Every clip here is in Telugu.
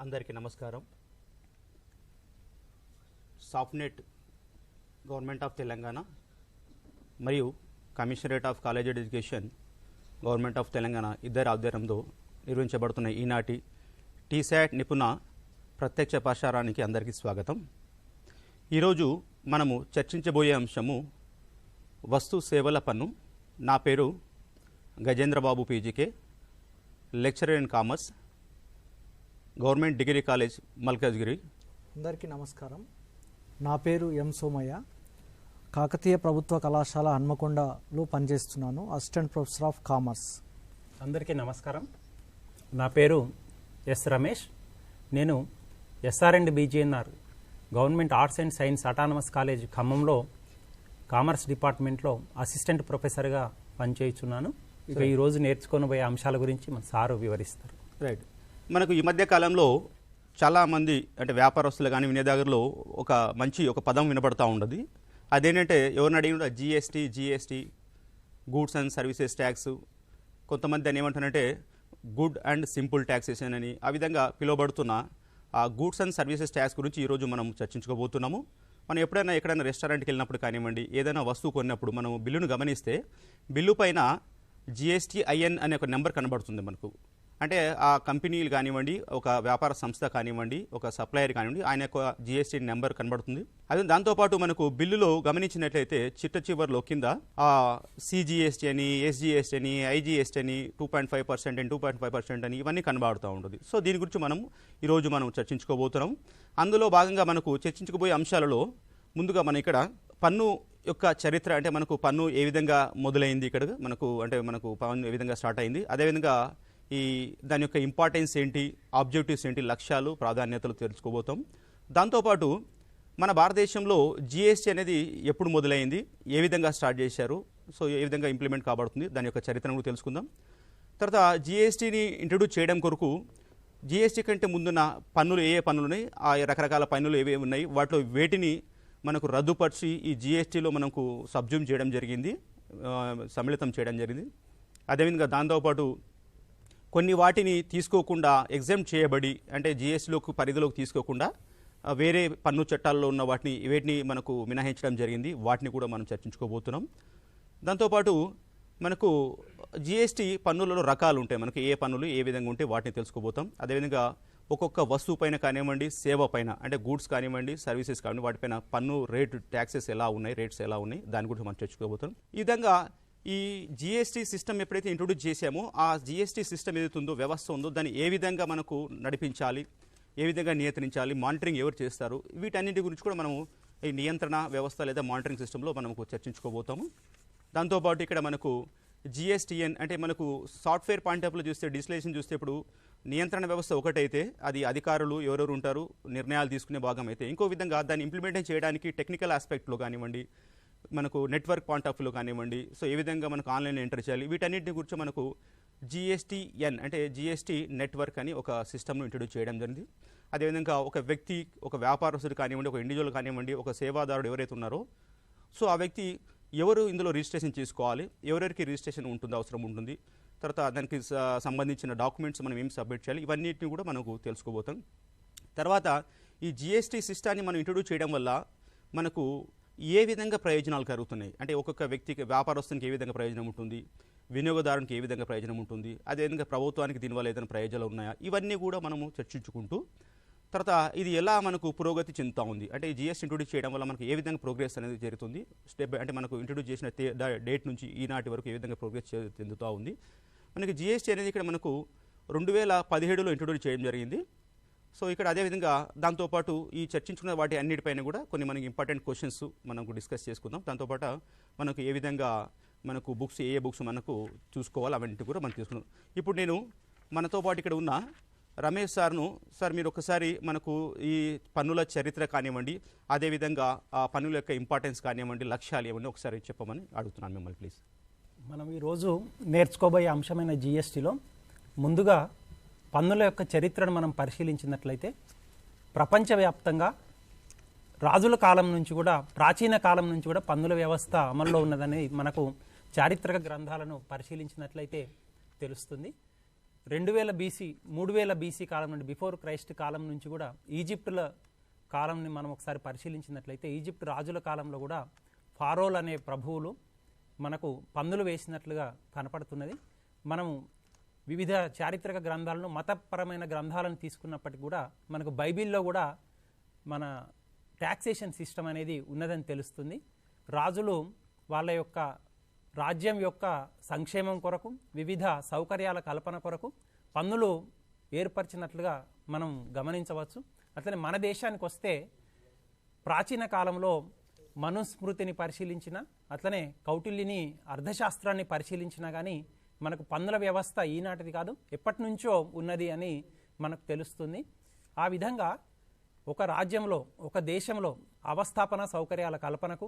అందరికీ నమస్కారం. సాఫ్ట్నెట్ గవర్నమెంట్ ఆఫ్ తెలంగాణ మరియు commissionerate of college education government of Telangana ఇద్దరి ఆధ్వర్యంలో నిర్వహించబడుతున్న ఈనాటి టీశాట్ నిపుణ ప్రత్యక్ష ప్రసారానికి అందరికీ స్వాగతం. ఈరోజు మనము చర్చించబోయే అంశము వస్తు సేవల పన్ను. నా పేరు Gajendrababu PGK, lecturer in commerce, government degree college Malkajgiri. అందరికీ నమస్కారం. నా పేరు ఎం సోమయ్య, కాకతీయ ప్రభుత్వ కళాశాల హన్మకొండలో పనిచేస్తున్నాను, అసిస్టెంట్ ప్రొఫెసర్ ఆఫ్ కామర్స్. అందరికీ నమస్కారం. నా పేరు ఎస్ రమేష్. నేను ఎస్ఆర్&D BGNR government arts and science autonomous college ఖమ్మంలో కామర్స్ డిపార్ట్మెంట్లో అసిస్టెంట్ ప్రొఫెసర్గా పనిచేస్తున్నాను. ఇక ఈరోజు నేర్చుకోబోయే అంశాల గురించి మన సారు వివరిస్తారు. రైట్. మనకు ఈ మధ్య కాలంలో చాలామంది అంటే వ్యాపారస్తులు కానీ వినియోగదారులు ఒక పదం వినపడతా ఉండదు. అదేంటంటే ఎవరిని అడిగిన GST goods and services tax, కొంతమంది దాన్ని ఏమంటారంటే గుడ్ అండ్ సింపుల్ ట్యాక్సేషన్ అని, ఆ విధంగా పిలువబడుతున్న ఆ గూడ్స్ అండ్ సర్వీసెస్ ట్యాక్స్ గురించి ఈరోజు మనం చర్చించుకోబోతున్నాము. మనం ఎక్కడైనా రెస్టారెంట్కి వెళ్ళినప్పుడు కానివ్వండి, ఏదైనా వస్తువు కొన్నప్పుడు మనం బిల్లును గమనిస్తే బిల్లు పైన GSTIN అనే ఒక నెంబర్ కనబడుతుంది మనకు. అంటే ఆ కంపెనీలు కానివ్వండి, ఒక వ్యాపార సంస్థ కానివ్వండి, ఒక సప్లయర్ కానివ్వండి, ఆయన యొక్క GST నెంబర్ కనబడుతుంది. అదే దాంతోపాటు మనకు బిల్లులో గమనించినట్లయితే చివరిలో కింద CGST అని, SGST అని, IGST అని, 2.5% అని, 2.5% అని ఇవన్నీ కనబడుతూ ఉంటుంది. సో దీని గురించి ఈరోజు మనం చర్చించుకోబోతున్నాం. అందులో భాగంగా మనకు చర్చించుకోబోయే అంశాలలో ముందుగా మనం ఇక్కడ పన్ను యొక్క చరిత్ర, అంటే మనకు పన్ను ఏ విధంగా మొదలైంది, ఇక్కడ మనకు పన్ను ఏ విధంగా స్టార్ట్ అయింది, అదేవిధంగా దాని యొక్క ఇంపార్టెన్స్ ఏంటి, ఆబ్జెక్టివ్స్ ఏంటి, లక్ష్యాలు, ప్రాధాన్యతలు తెలుసుకోబోతాం. దాంతోపాటు మన భారతదేశంలో GST అనేది ఎప్పుడు మొదలైంది, ఏ విధంగా స్టార్ట్ చేశారు, సో ఏ విధంగా ఇంప్లిమెంట్ కాబడుతుంది, దాని యొక్క చరిత్రను కూడా తెలుసుకుందాం. తర్వాత GSTని ఇంట్రడ్యూస్ చేయడం కొరకు GST కంటే ముందున్న పన్నులు ఏ పన్నులు, ఆ రకరకాల పన్నులు ఏవేవి ఉన్నాయి, వాటిలో వేటిని మనకు రద్దుపరిచి ఈ GSTలో మనకు సబ్జ్యూమ్ చేయడం జరిగింది, సమ్మిళితం చేయడం జరిగింది. అదేవిధంగా దాంతోపాటు కొన్ని వాటిని తీసుకోకుండా ఎగ్జామ్ చేయబడి, అంటే GSTలోకి పరిధిలోకి తీసుకోకుండా వేరే పన్ను చట్టాల్లో ఉన్న వేటిని మనకు మినహాయించడం జరిగింది, వాటిని కూడా మనం చర్చించుకోబోతున్నాం. దాంతోపాటు మనకు GST పన్నులలో రకాలు ఉంటాయి, మనకు ఏ పన్నులు ఏ విధంగా ఉంటే వాటిని తెలుసుకోబోతాం. అదేవిధంగా ఒక్కొక్క వస్తువు పైన కానివ్వండి, సేవ పైన అంటే గూడ్స్ కానివ్వండి, సర్వీసెస్ కానివ్వండి, వాటిపైన పన్ను రేటు, ట్యాక్సెస్ ఎలా ఉన్నాయి, రేట్స్ ఎలా ఉన్నాయి, దాని గురించి మనం చర్చించుకోబోతాం. ఈ విధంగా ఈ GST సిస్టమ్ ఎప్పుడైతే ఇంట్రొడ్యూస్ చేసామో, ఆ GST సిస్టమ్ ఏదైతే ఉందో, వ్యవస్థ ఉందో, దాన్ని ఏ విధంగా మనకు నడిపించాలి, ఏ విధంగా నియంత్రించాలి, మానిటరింగ్ ఎవరు చేస్తారు, వీటన్నింటి గురించి కూడా మనము ఈ నియంత్రణ వ్యవస్థ లేదా మానిటరింగ్ సిస్టంలో మనకు చర్చించుకోబోతాము. దాంతోపాటు ఇక్కడ మనకు GSTN అంటే మనకు సాఫ్ట్వేర్ పాయింట్ ఆఫ్ వ్యూ చూస్తే, డిజిటలైజేషన్ చూస్తే, ఇప్పుడు నియంత్రణ వ్యవస్థ ఒకటైతే అది అధికారులు ఎవరెవరు ఉంటారు, నిర్ణయాలు తీసుకునే భాగం అయితే, ఇంకో విధంగా దాన్ని ఇంప్లిమెంట్ చేయడానికి టెక్నికల్ ఆస్పెక్ట్లో కానివ్వండి, మనకు నెట్వర్క్ పాయింట్ ఆఫ్ వ్యూలో కానివ్వండి, సో ఏ విధంగా మనకు ఆన్లైన్లో ఎంటర్ చేయాలి, వీటన్నిటిని గురించి మనకు GSTN అంటే GST నెట్వర్క్ అని ఒక సిస్టమ్ను ఇంట్రడ్యూస్ చేయడం జరిగింది. అదేవిధంగా ఒక వ్యక్తి, ఒక వ్యాపారస్తుడు కానివ్వండి, ఒక ఇండివిజువల్ కానివ్వండి, ఒక సేవాదారుడు ఎవరైతే ఉన్నారో, సో ఆ వ్యక్తి ఎవరు ఇందులో రిజిస్ట్రేషన్ చేసుకోవాలి, ఎవరెవరికి రిజిస్ట్రేషన్ ఉంటుంది, అవసరం ఉంటుంది, తర్వాత దానికి సంబంధించిన డాక్యుమెంట్స్ మనం ఏం సబ్మిట్ చేయాలి, ఇవన్నిటిని కూడా మనకు తెలుసుకోబోతాం. తర్వాత ఈ GST సిస్టాన్ని మనం ఇంట్రడ్యూస్ చేయడం వల్ల మనకు ఏ విధంగా ప్రయోజనాలు కలుగుతున్నాయి, అంటే ఒక్కొక్క వ్యక్తికి, వ్యాపారస్తునికి ఏ విధంగా ప్రయోజనం ఉంటుంది, వినియోగదారునికి ఏ విధంగా ప్రయోజనం ఉంటుంది, అదేవిధంగా ప్రభుత్వానికి దీనివల్ల ఏదైనా ప్రయోజనాలు ఉన్నాయా, ఇవన్నీ కూడా మనము చర్చించుకుంటూ, తర్వాత ఇది ఎలా మనకు పురోగతి చెందుతూ ఉంది, అంటే ఈ GST ఇంట్రొడ్యూస్ చేయడం వల్ల మనకు ఏ విధంగా ప్రోగ్రెస్ అనేది జరుగుతుంది, స్టెప్ అంటే మనకు ఇంట్రొడ్యూస్ చేసిన డేట్ నుంచి ఈనాటి వరకు ఏ విధంగా ప్రోగ్రెస్ చెందుతూ ఉంది. మనకి GST అనేది ఇక్కడ మనకు 2017లో ఇంట్రొడ్యూస్ చేయడం జరిగింది. సో ఇక్కడ అదేవిధంగా దాంతోపాటు ఈ చర్చించుకున్న వాటి అన్నిటిపైన కూడా కొన్ని మనకి ఇంపార్టెంట్ క్వశ్చన్స్ మనకు డిస్కస్ చేసుకుందాం. దాంతోపాటు మనకు ఏ విధంగా మనకు బుక్స్, ఏ బుక్స్ మనకు చూసుకోవాలి, అవన్నీ కూడా మనం తీసుకున్నాం. ఇప్పుడు నేను మనతో పాటు ఇక్కడ ఉన్న రమేష్ సార్ మీరు ఒకసారి మనకు ఈ పన్నుల చరిత్ర కానివ్వండి, అదేవిధంగా ఆ పన్నుల యొక్క ఇంపార్టెన్స్ కానివ్వండి, లక్ష్యాలు ఏమన్నా ఒకసారి చెప్పమని అడుగుతున్నాను మిమ్మల్ని, ప్లీజ్. మనం ఈరోజు నేర్చుకోబోయే అంశమైన GSTలో ముందుగా పన్నుల యొక్క చరిత్రను మనం పరిశీలించినట్లయితే, ప్రపంచవ్యాప్తంగా రాజుల కాలం నుంచి కూడా, ప్రాచీన కాలం నుంచి కూడా పన్నుల వ్యవస్థ అమల్లో ఉన్నదని మనకు చారిత్రక గ్రంథాలను పరిశీలించినట్లయితే తెలుస్తుంది. 2000 బీసీ 3000 బీసీ కాలం నుండి బిఫోర్ క్రైస్ట్ కాలం నుంచి కూడా ఈజిప్టుల కాలంని మనం ఒకసారి పరిశీలించినట్లయితే ఈజిప్ట్ రాజుల కాలంలో కూడా ఫారోల్ అనే ప్రభువులు మనకు పందులు వేసినట్లుగా కనపడుతున్నది. మనము వివిధ చారిత్రక గ్రంథాలను మతపరమైన గ్రంథాలను తీసుకున్నప్పటికీ కూడా మనకు బైబిల్లో కూడా మన ట్యాక్సేషన్ సిస్టమ్ అనేది ఉన్నదని తెలుస్తుంది. రాజులు వాళ్ళ యొక్క రాజ్యం యొక్క సంక్షేమం కొరకు వివిధ సౌకర్యాల కల్పన కొరకు పన్నులు ఏర్పరిచినట్లుగా మనం గమనించవచ్చు. అట్లనే మన దేశానికి వస్తే ప్రాచీన కాలంలో మనుస్మృతిని పరిశీలించిన అట్లనే కౌటిల్యుని అర్థశాస్త్రాన్ని పరిశీలించినా కానీ మనకు పన్నుల వ్యవస్థ ఈనాటిది కాదు, ఎప్పటి నుంచో ఉన్నది అని మనకు తెలుస్తుంది. ఆ విధంగా ఒక రాజ్యంలో ఒక దేశంలో అవస్థాపన సౌకర్యాల కల్పనకు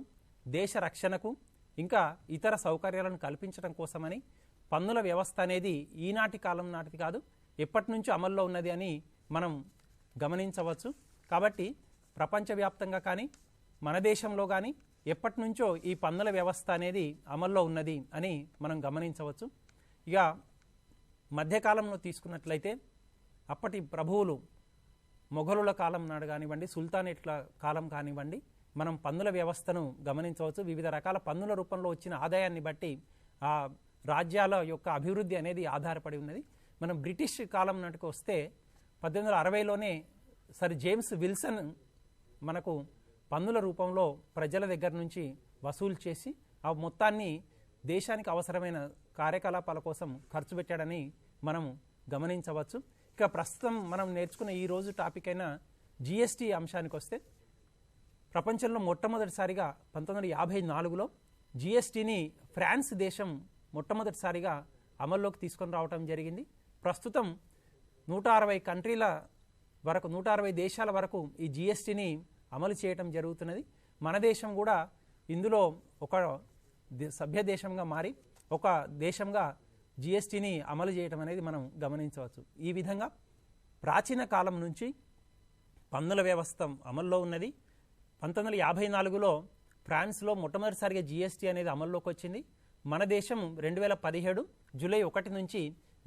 దేశ రక్షణకు ఇంకా ఇతర సౌకర్యాలను కల్పించడం కోసమని పన్నుల వ్యవస్థ అనేది ఈనాటి కాలం నాటిది కాదు, ఎప్పటి నుంచో అమల్లో ఉన్నది అని మనం గమనించవచ్చు. కాబట్టి ప్రపంచవ్యాప్తంగా కానీ మన దేశంలో కానీ ఎప్పటి నుంచో ఈ పన్నుల వ్యవస్థ అనేది అమల్లో ఉన్నది అని మనం గమనించవచ్చు. ఇక మధ్యకాలంలో తీసుకున్నట్లయితే అప్పటి ప్రభువులు మొఘలుల కాలం నాడు కానివ్వండి, సుల్తానేట్ల కాలం కానివ్వండి, మనం పన్నుల వ్యవస్థను గమనించవచ్చు. వివిధ రకాల పన్నుల రూపంలో వచ్చిన ఆదాయాన్ని బట్టి ఆ రాజ్యాల యొక్క అభివృద్ధి అనేది ఆధారపడి ఉన్నది. మనం బ్రిటిష్ కాలం నాటికి వస్తే 1860లోనే సర్ జేమ్స్ విల్సన్ మనకు పన్నుల రూపంలో ప్రజల దగ్గర నుంచి వసూలు చేసి ఆ మొత్తాన్ని దేశానికి అవసరమైన కార్యకలాపాల కోసం ఖర్చు పెట్టాడని మనం గమనించవచ్చు. ఇక ప్రస్తుతం మనం నేర్చుకున్న ఈ రోజు టాపిక్ అయిన జిఎస్టీ అంశానికి వస్తే ప్రపంచంలో మొట్టమొదటిసారిగా 1954లో జిఎస్టీని ఫ్రాన్స్ దేశం మొట్టమొదటిసారిగా అమల్లోకి తీసుకొని రావడం జరిగింది. ప్రస్తుతం 160 కంట్రీల వరకు 160 దేశాల వరకు ఈ జిఎస్టీని అమలు చేయటం జరుగుతున్నది. మన దేశం కూడా ఇందులో ఒక సభ్య దేశంగా మారి ఒక దేశంగా జిఎస్టీని అమలు చేయటం అనేది మనం గమనించవచ్చు. ఈ విధంగా ప్రాచీన కాలం నుంచి పన్నుల వ్యవస్థ అమల్లో ఉన్నది. 1954లో ఫ్రాన్స్లో మొట్టమొదటిసారిగా జిఎస్టీ అనేది అమల్లోకి వచ్చింది. మన దేశం 2017 జూలై 1 నుంచి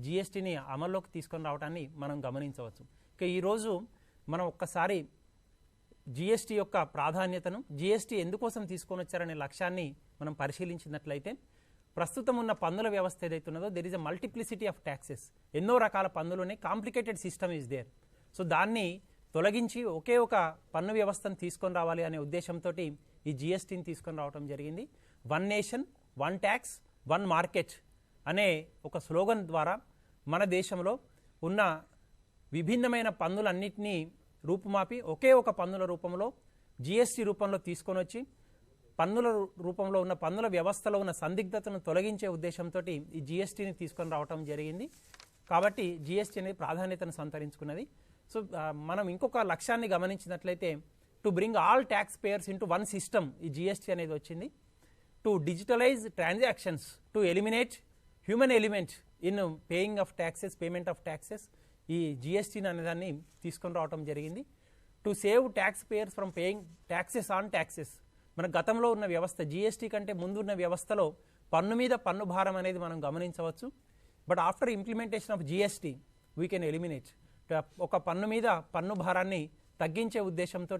జిఎస్టీని అమల్లోకి తీసుకొని రావడాన్ని మనం గమనించవచ్చు. ఇక ఈరోజు మనం ఒక్కసారి జిఎస్టీ యొక్క ప్రాధాన్యతను, జిఎస్టీ ఎందుకోసం తీసుకొని వచ్చారనే లక్ష్యాన్ని మనం పరిశీలించినట్లయితే ప్రస్తుతం ఉన్న పన్నుల వ్యవస్థ ఏదైతే ఉన్నదో there is a multiplicity of taxes. ఎన్నో రకాల పన్నులునే complicated system is there. So దాన్ని తొలగించి ఒకే ఒక పన్ను వ్యవస్థను తీసుకొని రావాలి అనే ఉద్దేశంతో ఈ జిఎస్టీని తీసుకొని రావడం జరిగింది. One nation one tax one market అనే ఒక స్లోగన్ ద్వారా మన దేశంలో ఉన్న విభిన్నమైన పన్నులన్నింటినీ రూపుమాపి ఒకే ఒక పన్నుల రూపంలో జిఎస్టీ రూపంలో తీసుకొని వచ్చి పన్నుల రూపంలో ఉన్న పన్నుల వ్యవస్థలో ఉన్న సందిగ్ధతను తొలగించే ఉద్దేశంతో ఈ జిఎస్టీని తీసుకొని రావడం జరిగింది. కాబట్టి జిఎస్టీ అనేది ప్రాధాన్యతను సంతరించుకున్నది. సో మనం ఇంకొక లక్ష్యాన్ని గమనించినట్లయితే to bring all tax payers into one system ఈ జిఎస్టీ అనేది వచ్చింది. To digitalize transactions, to eliminate human element in paying of taxes, payment of taxes, ఈ జిఎస్టీని అనేదాన్ని తీసుకొని రావడం జరిగింది. To save tax payers from paying taxes on taxes. మన గతంలో ఉన్న వ్యవస్థ జిఎస్టీ కంటే ముందున్న వ్యవస్థలో పన్ను మీద పన్ను భారం అనేది మనం గమనించవచ్చు. But after implementation of GST we can eliminate. ఒక పన్ను మీద పన్ను భారాన్ని తగ్గించే ఉద్దేశంతో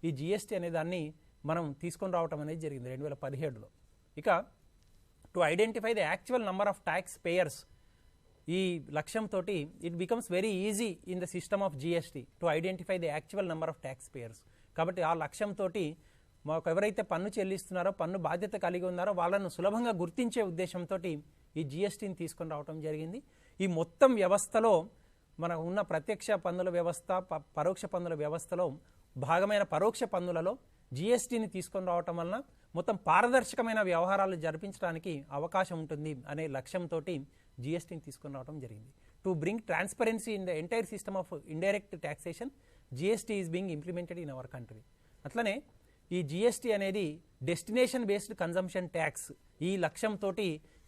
ఈ జిఎస్టీ అనే దాన్ని మనం తీసుకొని రావడం అనేది జరిగింది 2017లో. ఇక to identify the actual number of tax payers, ఈ లక్ష్యంతో it becomes very easy in the system of GST to identify the actual number of tax payers. కాబట్టి ఆ లక్ష్యంతో మాకు ఎవరైతే పన్ను చెల్లిస్తున్నారో, పన్ను బాధ్యత కలిగి ఉన్నారో వాళ్ళను సులభంగా గుర్తించే ఉద్దేశంతో ఈ జిఎస్టీని తీసుకొని రావడం జరిగింది. ఈ మొత్తం వ్యవస్థలో మనకు ఉన్న ప్రత్యక్ష పన్నుల వ్యవస్థ, పరోక్ష పన్నుల వ్యవస్థలో భాగమైన పరోక్ష పన్నులలో జిఎస్టీని తీసుకొని రావటం వలన మొత్తం పారదర్శకమైన వ్యవహారాలు జరిపించడానికి అవకాశం ఉంటుంది అనే లక్ష్యంతో జిఎస్టీని తీసుకొని రావడం జరిగింది. To bring transparency in the entire system of indirect taxation, GST is being implemented in our country. అట్లనే ఈ జిఎస్టీ అనేది డెస్టినేషన్ బేస్డ్ కన్జంప్షన్ ట్యాక్స్, ఈ లక్ష్యంతో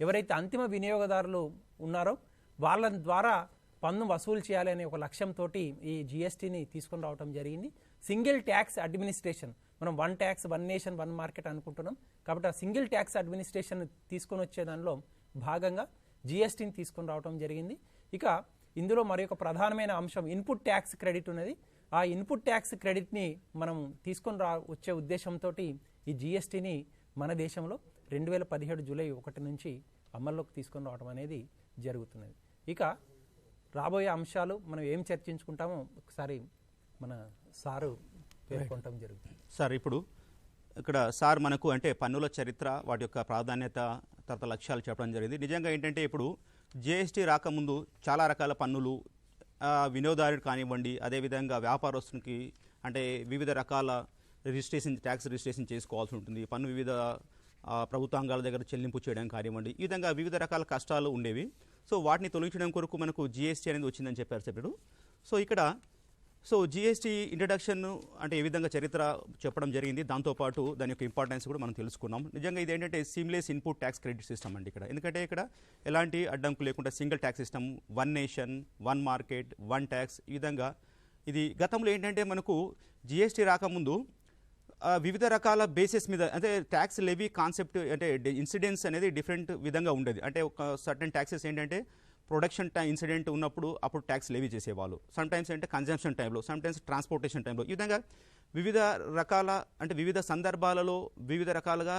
ఎవరైతే అంతిమ వినియోగదారులు ఉన్నారో వాళ్ళ ద్వారా పన్ను వసూలు చేయాలి అనే ఒక లక్ష్యంతో ఈ జిఎస్టీని తీసుకొని రావడం జరిగింది. సింగిల్ ట్యాక్స్ అడ్మినిస్ట్రేషన్, మనం one tax one nation one market అనుకుంటున్నాం. కాబట్టి ఆ సింగిల్ ట్యాక్స్ అడ్మినిస్ట్రేషన్ తీసుకొని వచ్చే దానిలో భాగంగా జిఎస్టీని తీసుకొని రావడం జరిగింది. ఇక ఇందులో మరి ఒక ప్రధానమైన అంశం ఇన్పుట్ ట్యాక్స్ క్రెడిట్ ఉన్నది. ఆ ఇన్పుట్ ట్యాక్స్ క్రెడిట్ని మనం తీసుకొని వచ్చే ఉద్దేశంతో ఈ జిఎస్టీని మన దేశంలో 2017 జూలై 1 నుంచి అమల్లోకి తీసుకొని రావడం అనేది జరుగుతున్నది. ఇక రాబోయే అంశాలు మనం ఏం చర్చించుకుంటామో ఒకసారి మన సారు పేర్కొనడం జరుగుతుంది. సార్ ఇప్పుడు ఇక్కడ సార్ మనకు అంటే పన్నుల చరిత్ర, వాటి యొక్క ప్రాధాన్యత, తర్వాత లక్ష్యాలు చెప్పడం జరిగింది. నిజంగా ఏంటంటే ఇప్పుడు జిఎస్టీ రాకముందు చాలా రకాల పన్నులు వినియోగదారుడు కానివ్వండి, అదేవిధంగా వ్యాపారస్తునికి అంటే వివిధ రకాల ట్యాక్స్ రిజిస్ట్రేషన్ చేసుకోవాల్సి ఉంటుంది. పన్ను వివిధ ప్రభుత్వాంగాల దగ్గర చెల్లింపు చేయడం కానివ్వండి, ఈ విధంగా వివిధ రకాల కష్టాలు ఉండేవి. సో వాటిని తొలగించడం కొరకు మనకు జిఎస్టీ అనేది వచ్చిందని చెప్పారు సభ్యుడు. సో జిఎస్టీ ఇంట్రడక్షన్ అంటే ఏ విధంగా చరిత్ర చెప్పడం జరిగింది, దాంతోపాటు దాని యొక్క ఇంపార్టెన్స్ కూడా మనం తెలుసుకున్నాం. నిజంగా ఇది ఏంటంటే seamless input tax credit system అండి ఇక్కడ. ఎందుకంటే ఇక్కడ ఎలాంటి అడ్డంకు లేకుండా single tax system, one nation, one market, one tax, ఈ విధంగా ఇది గతంలో ఏంటంటే మనకు జిఎస్టీ రాకముందు వివిధ రకాల బేసిస్ మీద అంటే ట్యాక్స్ లెవీ కాన్సెప్ట్ అంటే ఇన్సిడెన్స్ అనేది డిఫరెంట్ విధంగా ఉండేది. అంటే ఒక సర్టన్ ట్యాక్సెస్ ఏంటంటే ప్రొడక్షన్ ఇన్సిడెంట్ ఉన్నప్పుడు అప్పుడు ట్యాక్స్ లెవీ చేసేవాళ్ళు, సమ్ టైమ్స్ అంటే కన్జంప్షన్ టైంలో, సమ్ టైమ్స్ ట్రాన్స్పోర్టేషన్ టైంలో, ఈ విధంగా వివిధ రకాల అంటే వివిధ సందర్భాలలో వివిధ రకాలుగా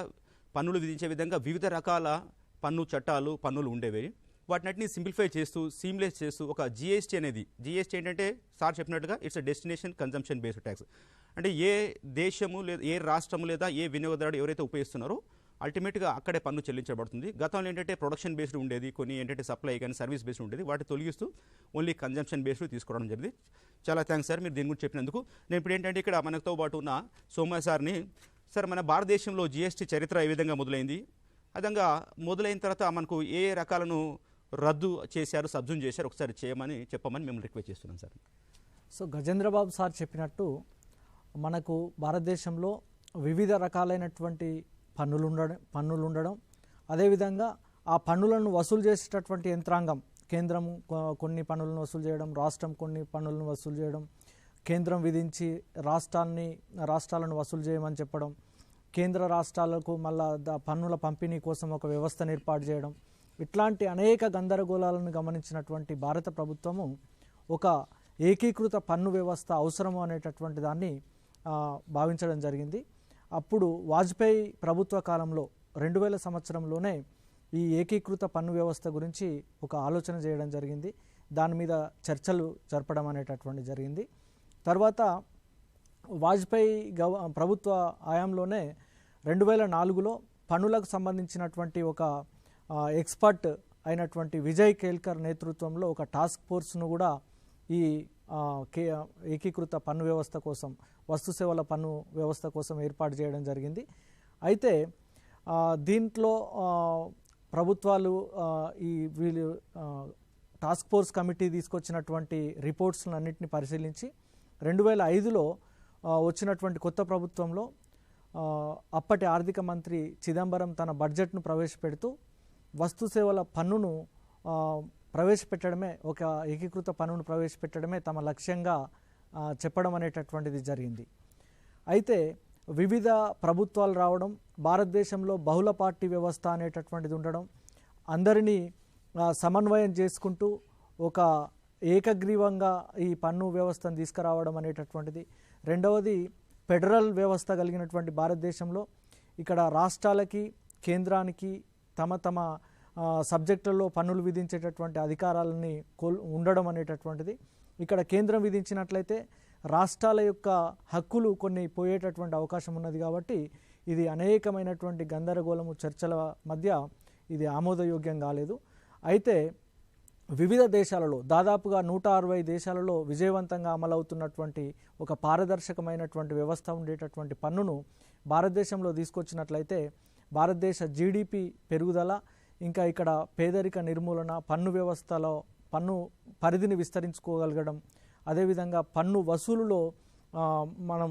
పన్నులు విధించే విధంగా వివిధ రకాల పన్ను చట్టాలు పన్నులు ఉండేవి. వాటిని సింప్లిఫై చేస్తూ సీమ్లెస్ చేస్తూ ఒక జిఎస్టీ అనేది, జిఎస్టీ ఏంటంటే సార్ చెప్పినట్టుగా it's a destination consumption based tax. అంటే ఏ దేశము లేదా ఏ రాష్ట్రము లేదా ఏ వినియోగదారుడు ఎవరైతే ఉపయోగిస్తున్నారో అల్టిమేట్గా అక్కడే పన్ను చెల్లించబడుతుంది. గతంలో ఏంటంటే ప్రొడక్షన్ బేస్డ్ ఉండేది, కొన్ని ఏంటంటే సప్లై కానీ సర్వీస్ బేస్డ్ ఉండేది, వాటి తొలగిస్తూ ఓన్లీ కన్జంప్షన్ బేస్డ్ తీసుకోవడం జరిగింది. చాలా థ్యాంక్స్ సార్ మీరు దీని గురించి చెప్పినందుకు. నేను ఇప్పుడు ఏంటంటే ఇక్కడ మనతో పాటు ఉన్న సోమయ్య సార్ని, సార్ మన భారతదేశంలో జిఎస్టీ చరిత్ర ఏ విధంగా మొదలైంది, విధంగా మొదలైన తర్వాత మనకు ఏ రకాలను రద్దు చేశారు, సబ్జూన్ చేశారు, ఒకసారి చెప్పమని మిమ్మల్ని రిక్వెస్ట్ చేస్తున్నాను సార్. సో గజేంద్రబాబు సార్ చెప్పినట్టు మనకు భారతదేశంలో వివిధ రకాలైనటువంటి పన్నులు ఉండడం, అదేవిధంగా ఆ పన్నులను వసూలు చేసేటటువంటి యంత్రాంగం, కేంద్రం కొన్ని పన్నులను వసూలు చేయడం, రాష్ట్రం కొన్ని పన్నులను వసూలు చేయడం, కేంద్రం విధించి రాష్ట్రాలను వసూలు చేయమని చెప్పడం, కేంద్ర రాష్ట్రాలకు మళ్ళా పన్నుల పంపిణీ కోసం ఒక వ్యవస్థను ఏర్పాటు చేయడం, ఇట్లాంటి అనేక గందరగోళాలను గమనించినటువంటి భారత ప్రభుత్వము ఒక ఏకీకృత పన్ను వ్యవస్థ అవసరము అనేటటువంటి దాన్ని భావించడం జరిగింది. అప్పుడు వాజ్పేయి ప్రభుత్వ కాలంలో 2000 సంవత్సరంలోనే ఈ ఏకీకృత పన్ను వ్యవస్థ గురించి ఒక ఆలోచన చేయడం జరిగింది. దాని మీద చర్చలు జరపడం అనేటటువంటి జరిగింది. తర్వాత వాజ్పేయి ప్రభుత్వ హయాంలోనే 2004లో పన్నులకు సంబంధించినటువంటి ఒక ఎక్స్పర్ట్ అయినటువంటి విజయ్ కేల్కర్ నేతృత్వంలో ఒక టాస్క్ ఫోర్స్ను కూడా ఈ ఏకీకృత పన్ను వ్యవస్థ కోసం, వస్తు సేవల పన్ను వ్యవస్థ కోసం ఏర్పాటు చేయడం జరిగింది. అయితే దీంట్లో ప్రభుత్వాలు వీళ్ళు టాస్క్ ఫోర్స్ కమిటీ తీసుకొచ్చినటువంటి రిపోర్ట్స్లను అన్నింటినీ పరిశీలించి 2005లో వచ్చినటువంటి కొత్త ప్రభుత్వంలో అప్పటి ఆర్థిక మంత్రి చిదంబరం తన బడ్జెట్ను ప్రవేశపెడుతూ వస్తు సేవల పన్నును ప్రవేశపెట్టడమే, ఒక ఏకీకృత పన్నును ప్రవేశపెట్టడమే తమ లక్ష్యంగా చెప్పడం అనేటటువంటిది జరిగింది. అయితే వివిధ ప్రభుత్వాలు రావడం, భారతదేశంలో బహుళ పార్టీ వ్యవస్థ అనేటటువంటిది ఉండడం, అందరినీ సమన్వయం చేసుకుంటూ ఒక ఏకగ్రీవంగా ఈ పన్ను వ్యవస్థను తీసుకురావడం అనేటటువంటిది. రెండవది ఫెడరల్ వ్యవస్థ కలిగినటువంటి భారతదేశంలో ఇక్కడ రాష్ట్రాలకి కేంద్రానికి తమ సబ్జెక్టులలో పన్నులు విధించేటటువంటి అధికారాలని ఉండడం అనేటటువంటిది. ఇక్కడ కేంద్రం విధించినట్లయితే రాష్ట్రాల యొక్క హక్కులు కొన్ని పోయేటటువంటి అవకాశం ఉన్నది. కాబట్టి ఇది అనేకమైనటువంటి గందరగోళము చర్చల మధ్య ఇది ఆమోదయోగ్యం కాలేదు. అయితే వివిధ దేశాలలో దాదాపుగా 160 దేశాలలో విజయవంతంగా అమలవుతున్నటువంటి ఒక పారదర్శకమైనటువంటి వ్యవస్థ ఉండేటటువంటి పన్నును భారతదేశంలో తీసుకొచ్చినట్లయితే భారతదేశ జీడిపి పెరుగుదల, ఇంకా ఇక్కడ పేదరిక నిర్మూలన, పన్ను వ్యవస్థలో పన్ను పరిధిని విస్తరించుకోగలగడం, అదేవిధంగా పన్ను వసూలులో మనం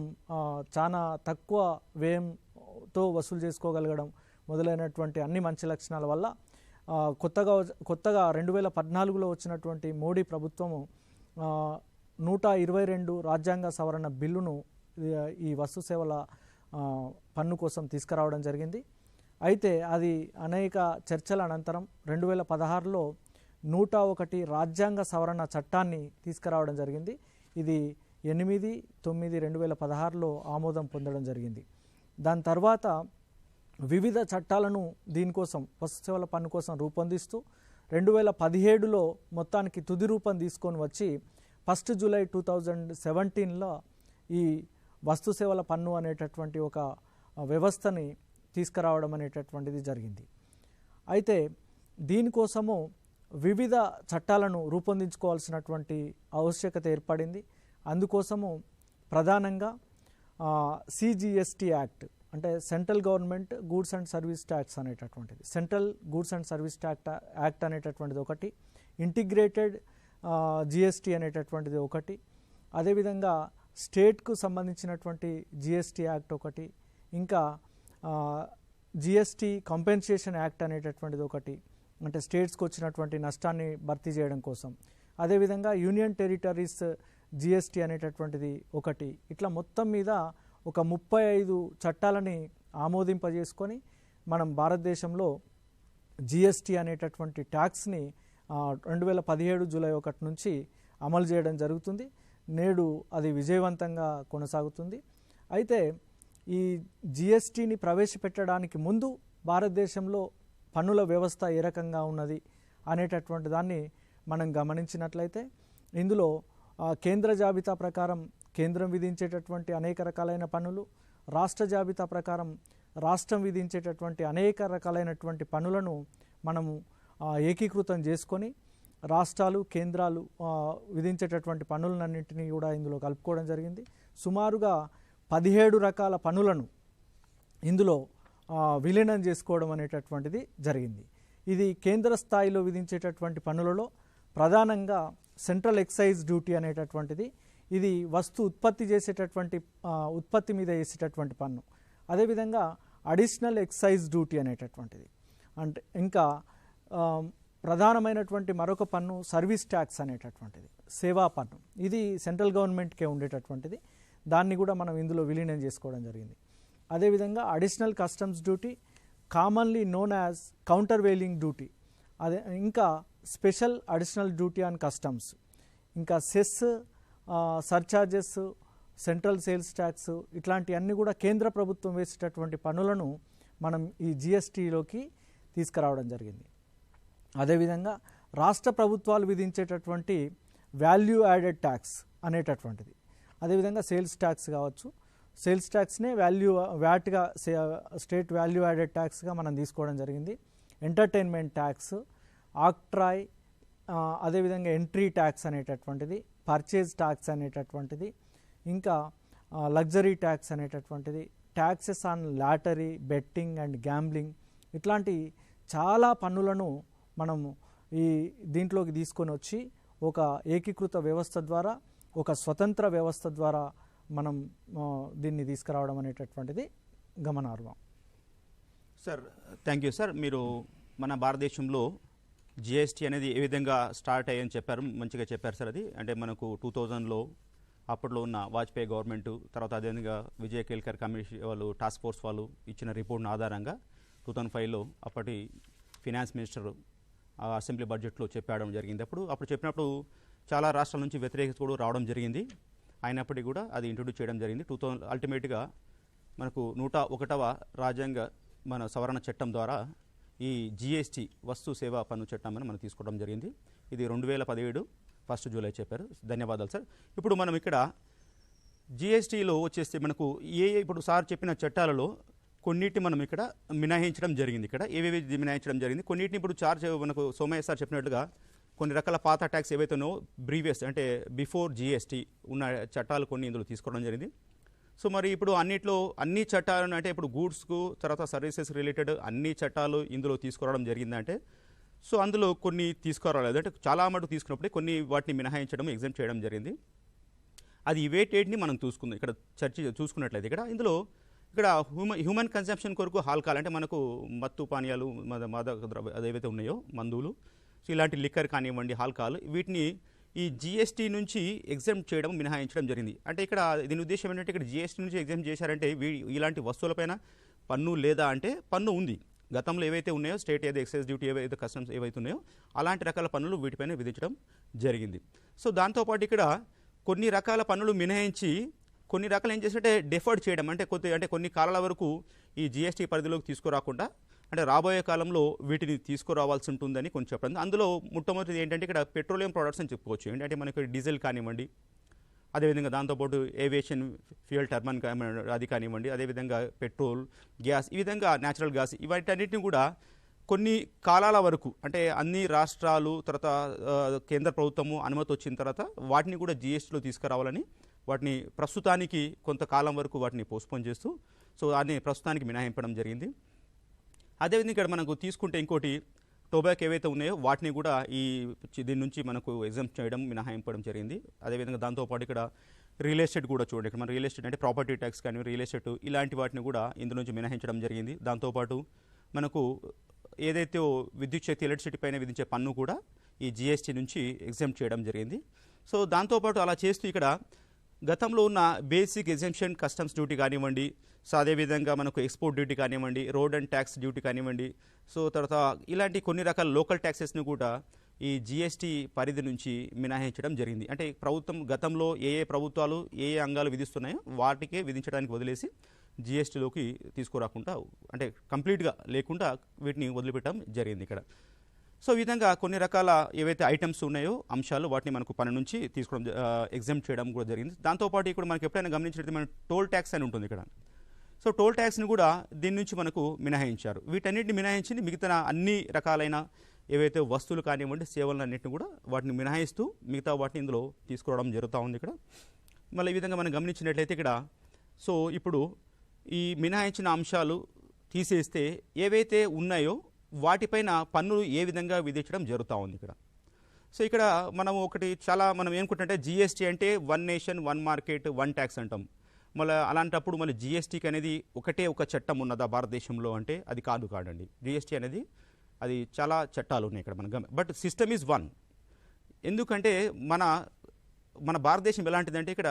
చాలా తక్కువ వ్యయంతో వసూలు చేసుకోగలగడం మొదలైనటువంటి అన్ని మంచి లక్షణాల వల్ల కొత్తగా 2014లో వచ్చినటువంటి మోడీ ప్రభుత్వము 122 రాజ్యాంగ సవరణ బిల్లును ఈ వస్తు సేవల పన్ను కోసం తీసుకురావడం జరిగింది. అయితే అది అనేక చర్చల అనంతరం 2016లో 101 రాజ్యాంగ సవరణ చట్టాన్ని తీసుకురావడం జరిగింది. ఇది 8/9/2016లో ఆమోదం పొందడం జరిగింది. దాని తర్వాత వివిధ చట్టాలను దీనికోసం వస్తు సేవల పన్ను కోసం రూపొందిస్తూ 2017లో మొత్తానికి తుది రూపం తీసుకొని వచ్చి 1 జూలై 2017లో ఈ వస్తు సేవల పన్ను అనేటటువంటి ఒక వ్యవస్థని తీసుకురావడం అనేటటువంటిది జరిగింది. అయితే దీనికోసము వివిధ చట్టాలను రూపొందించుకోవాల్సినటువంటి ఆవశ్యకత ఏర్పడింది. అందుకోసము ప్రధానంగా సిజిఎస్టీ యాక్ట్ అంటే central government goods and service tax అనేటటువంటిది, central goods and service act అనేటటువంటిది ఒకటి, ఇంటిగ్రేటెడ్ జిఎస్టీ అనేటటువంటిది ఒకటి, అదేవిధంగా స్టేట్కు సంబంధించినటువంటి జిఎస్టీ యాక్ట్ ఒకటి, ఇంకా జిఎస్టీ కంపెన్సేషన్ యాక్ట్ అనేటటువంటిది ఒకటి, అంటే స్టేట్స్కి వచ్చినటువంటి నష్టాన్ని భర్తీ చేయడం కోసం, అదేవిధంగా యూనియన్ టెరిటరీస్ జిఎస్టీ అనేటటువంటిది ఒకటి. ఇట్లా మొత్తం మీద ఒక 35 చట్టాలని ఆమోదింపజేసుకొని మనం భారతదేశంలో జిఎస్టీ అనేటటువంటి ట్యాక్స్ని 2017 జూలై 1 నుంచి అమలు చేయడం జరుగుతుంది. నేడు అది విజయవంతంగా కొనసాగుతుంది. అయితే ఈ జిఎస్టీని ప్రవేశపెట్టడానికి ముందు భారతదేశంలో పన్నుల వ్యవస్థ ఏ రకంగా ఉన్నది అనేటటువంటి దాన్ని మనం గమనించినట్లయితే ఇందులో కేంద్ర జాబితా ప్రకారం కేంద్రం విధించేటటువంటి అనేక రకాలైన పన్నులు, రాష్ట్ర జాబితా ప్రకారం రాష్ట్రం విధించేటటువంటి అనేక రకాలైనటువంటి పన్నులను మనము ఏకీకృతం చేసుకొని రాష్ట్రాలు కేంద్రాలు విధించేటటువంటి పన్నులన్నింటినీ కూడా ఇందులో కలుపుకోవడం జరిగింది. సుమారుగా 17 రకాల పన్నులను ఇందులో విలీనం చేసుకోవడం అనేటటువంటిది జరిగింది. ఇది కేంద్ర స్థాయిలో విధించేటటువంటి పన్నులలో ప్రధానంగా సెంట్రల్ ఎక్సైజ్ డ్యూటీ అనేటటువంటిది, ఇది వస్తు ఉత్పత్తి చేసేటటువంటి ఉత్పత్తి మీద వేసేటటువంటి పన్ను. అదేవిధంగా అడిషనల్ ఎక్సైజ్ డ్యూటీ అనేటటువంటిది, అంటే ఇంకా ప్రధానమైనటువంటి మరొక పన్ను సర్వీస్ ట్యాక్స్ అనేటటువంటిది, సేవా పన్ను. ఇది సెంట్రల్ గవర్నమెంట్కే ఉండేటటువంటిది, దాన్ని కూడా మనం ఇందులో విలీనం చేసుకోవడం జరిగింది. అదేవిధంగా additional customs duty, commonly known as countervailing duty, అదే ఇంకా special additional duty on customs, ఇంకా cess, surcharges, central sales tax, ఇట్లాంటివన్నీ కూడా కేంద్ర ప్రభుత్వం వేసేటటువంటి పన్నులను మనం ఈ జిఎస్టీలోకి తీసుకురావడం జరిగింది. అదేవిధంగా రాష్ట్ర ప్రభుత్వాలు విధించేటటువంటి వాల్యూ యాడెడ్ ట్యాక్స్ అనేటటువంటిది, అదేవిధంగా సేల్స్ ట్యాక్స్ కావచ్చు, సేల్స్ ట్యాక్స్నే వ్యాట్గా స్టేట్ వాల్యూ యాడెడ్ ట్యాక్స్గా మనం తీసుకోవడం జరిగింది. ఎంటర్టైన్మెంట్ ట్యాక్స్, ఆక్ట్రాయ్, అదేవిధంగా ఎంట్రీ ట్యాక్స్ అనేటటువంటిది, పర్చేజ్ ట్యాక్స్ అనేటటువంటిది, ఇంకా లగ్జరీ ట్యాక్స్ అనేటటువంటిది, taxes on lottery, betting and gambling, ఇట్లాంటి చాలా పన్నులను మనము ఈ దీంట్లోకి తీసుకొని వచ్చి ఒక ఏకీకృత వ్యవస్థ ద్వారా, ఒక స్వతంత్ర వ్యవస్థ ద్వారా మనం దీన్ని తీసుకురావడం అనేటటువంటిది గమనార్హం. Sir thank you sir. మీరు మన భారతదేశంలో జిఎస్టీ అనేది ఏ విధంగా స్టార్ట్ అయ్యని చెప్పారు, మంచిగా చెప్పారు సార్. అది అంటే మనకు 2000లో అప్పట్లో ఉన్న వాజ్పేయి గవర్నమెంట్, తర్వాత అదేవిధంగా విజయ్ కేల్కర్ కమిషన్ వాళ్ళు టాస్క్ ఫోర్స్ వాళ్ళు ఇచ్చిన రిపోర్ట్ ఆధారంగా 2005లో అప్పటి ఫినాన్స్ మినిస్టర్ అసెంబ్లీ బడ్జెట్లో చెప్పడం జరిగింది. అప్పుడు చెప్పినప్పుడు చాలా రాష్ట్రాల నుంచి వ్యతిరేకత కూడా రావడం జరిగింది. అయినప్పటికీ కూడా అది ఇంట్రొడ్యూస్ చేయడం జరిగింది. అల్టిమేట్గా మనకు 101వ రాజ్యాంగ మన సవరణ చట్టం ద్వారా ఈ జిఎస్టీ వస్తు సేవా పన్ను చట్టం అని మనం తీసుకోవడం జరిగింది. ఇది 2017 1 జూలై చెప్పారు. ధన్యవాదాలు సార్. ఇప్పుడు మనం ఇక్కడ జిఎస్టీలో వచ్చేస్తే మనకు ఇప్పుడు సార్ చెప్పిన చట్టాలలో కొన్నిటిని మనం ఇక్కడ మినహాయించడం జరిగింది. ఇక్కడ ఏవేవి మినహాయించడం జరిగింది, కొన్నిటిని ఇప్పుడు మనకు సోమయ్య సార్ చెప్పినట్టుగా కొన్ని రకాల పాత ట్యాక్స్ ఏవైతే ఉన్నాయో ప్రీవియస్ అంటే బిఫోర్ జిఎస్టీ ఉన్న చట్టాలు కొన్ని ఇందులో తీసుకోవడం జరిగింది. సో మరి ఇప్పుడు అన్ని చట్టాలను అంటే ఇప్పుడు గూడ్స్కు తర్వాత సర్వీసెస్ రిలేటెడ్ అన్ని చట్టాలు ఇందులో తీసుకురావడం జరిగిందంటే సో అందులో కొన్ని తీసుకురాలేదు, అంటే చాలా మటుకు తీసుకున్నప్పుడే కొన్ని వాటిని మినహాయించడం ఎగ్జామ్ చేయడం జరిగింది. అది ఇవేటేట్ని మనం చూసుకుందాం. ఇక్కడ చూసుకున్నట్లయితే ఇక్కడ హ్యూమన్ కన్సంప్షన్ కొరకు ఆల్కహాల్ అంటే మనకు మత్తు పానీయాలు అదేవైతే ఉన్నాయో మందులు, సో ఇలాంటి లిక్కర్ కానివ్వండి, ఆల్కహాల్, వీటిని ఈ జిఎస్టీ నుంచి ఎగ్జామ్ చేయడం మినహాయించడం జరిగింది. అంటే ఇక్కడ దీని ఉద్దేశం ఏంటంటే ఇక్కడ జిఎస్టీ నుంచి ఎగ్జామ్ చేశారంటే ఇలాంటి వస్తువులపైన పన్ను లేదా అంటే పన్ను ఉంది, గతంలో ఏవైతే ఉన్నాయో స్టేట్ ఏదో ఎక్సైజ్ డ్యూటీ ఏవైతే కస్టమ్స్ ఏవైతే ఉన్నాయో అలాంటి రకాల పన్నులు వీటిపైన విధించడం జరిగింది. సో దాంతోపాటు ఇక్కడ కొన్ని రకాల పన్నులు మినహాయించి కొన్ని రకాలు ఏం చేస్తుంటే డెఫర్డ్ చేయడం, అంటే కొన్ని కాలాల వరకు ఈ జిఎస్టీ పరిధిలోకి తీసుకురాకుండా అంటే రాబోయే కాలంలో వీటిని తీసుకురావాల్సి ఉంటుందని కొంచెం చెప్పండి. అందులో మొట్టమొదటిది ఏంటంటే ఇక్కడ పెట్రోలియం ప్రోడక్ట్స్ అని చెప్పుకోవచ్చు. ఏంటంటే మనకి డీజిల్ కానివ్వండి, అదేవిధంగా దాంతోపాటు ఏవియేషన్ ఫ్యూయల్ టర్బైన్ అది కానివ్వండి, అదేవిధంగా పెట్రోల్, గ్యాస్, ఈ విధంగా న్యాచురల్ గ్యాస్, ఇవన్నిటిని కూడా కొన్ని కాలాల వరకు అంటే అన్ని రాష్ట్రాలు తర్వాత కేంద్ర ప్రభుత్వము అనుమతి వచ్చిన తర్వాత వాటిని కూడా జిఎస్టీలో తీసుకురావాలని వాటిని ప్రస్తుతానికి కొంతకాలం వరకు వాటిని పోస్ట్పోన్ చేస్తూ సో దాన్ని ప్రస్తుతానికి మినహాయింపడం జరిగింది. అదేవిధంగా ఇక్కడ మనకు తీసుకుంటే ఇంకోటి టొబాకో ఏవైతే ఉన్నాయో వాటిని కూడా దీని నుంచి మనకు ఎగ్జామ్ చేయడం మినహాయింపడం జరిగింది. అదేవిధంగా దాంతోపాటు ఇక్కడ రియల్ ఎస్టేట్ కూడా చూడండి, ఇక్కడ మన రియల్ ఎస్టేట్ అంటే ప్రాపర్టీ ట్యాక్స్ కానీ రియల్ ఎస్టేట్ ఇలాంటి వాటిని కూడా ఇందు నుంచి మినహాయించడం జరిగింది. దాంతోపాటు మనకు ఏదైతే విద్యుత్ శక్తి ఎలక్ట్రిసిటీ పైన విధించే పన్ను కూడా ఈ జిఎస్టీ నుంచి ఎగ్జామ్ చేయడం జరిగింది. సో దాంతోపాటు అలా చేస్తూ ఇక్కడ గతంలో ఉన్న బేసిక్ ఎగ్జెంప్షన్ కస్టమ్స్ డ్యూటీ కానివ్వండి, సో అదేవిధంగా మనకు ఎక్స్పోర్ట్ డ్యూటీ కానివ్వండి, రోడ్ అండ్ ట్యాక్స్ డ్యూటీ కానివ్వండి, సో తర్వాత ఇలాంటి కొన్ని రకాల లోకల్ ట్యాక్సెస్ను కూడా ఈ జిఎస్టీ పరిధి నుంచి మినహాయించడం జరిగింది. అంటే ప్రభుత్వం గతంలో ఏ ప్రభుత్వాలు ఏ అంగాలు విధిస్తున్నాయో వాటికే విధించడానికి వదిలేసి జిఎస్టీలోకి తీసుకురాకుండా అంటే కంప్లీట్గా లేకుండా వీటిని వదిలిపెట్టడం జరిగింది ఇక్కడ. సో ఈ విధంగా కొన్ని రకాల ఏవైతే ఐటమ్స్ ఉన్నాయో అంశాలు వాటిని మనకు పని నుంచి తీసుకోవడం ఎగ్జామ్ చేయడం కూడా జరిగింది. దాంతోపాటు ఇక్కడ మనకి ఎప్పుడైనా గమనించినట్టు మన టోల్ ట్యాక్స్ అని ఉంటుంది ఇక్కడ. సో టోల్ ట్యాక్స్ని కూడా దీని నుంచి మనకు మినహాయించారు. వీటన్నిటిని మినహాయించి మిగతా అన్ని రకాలైన ఏవైతే వస్తువులు కానివ్వండి సేవలు అన్నింటిని కూడా వాటిని మినహాయిస్తూ మిగతా వాటిని ఇందులో తీసుకురావడం జరుగుతూ ఉంది ఇక్కడ. మళ్ళీ ఈ విధంగా మనం గమనించినట్లయితే ఇక్కడ సో ఇప్పుడు ఈ మినహాయించిన అంశాలు తీసేస్తే ఏవైతే ఉన్నాయో వాటిపైన పన్నులు ఏ విధంగా విధించడం జరుగుతూ ఉంది ఇక్కడ. సో ఇక్కడ మనం ఏమనుకుంటుంటే జిఎస్టీ అంటే one nation one market one tax అంటాం. మళ్ళీ అలాంటప్పుడు మళ్ళీ జిఎస్టీకి అనేది ఒక చట్టం ఉన్నదా భారతదేశంలో అంటే అది కాదండి. జిఎస్టీ అనేది అది చాలా చట్టాలు ఉన్నాయి ఇక్కడ మనకు. But system is one. ఎందుకంటే మన భారతదేశం ఎలాంటిదంటే ఇక్కడ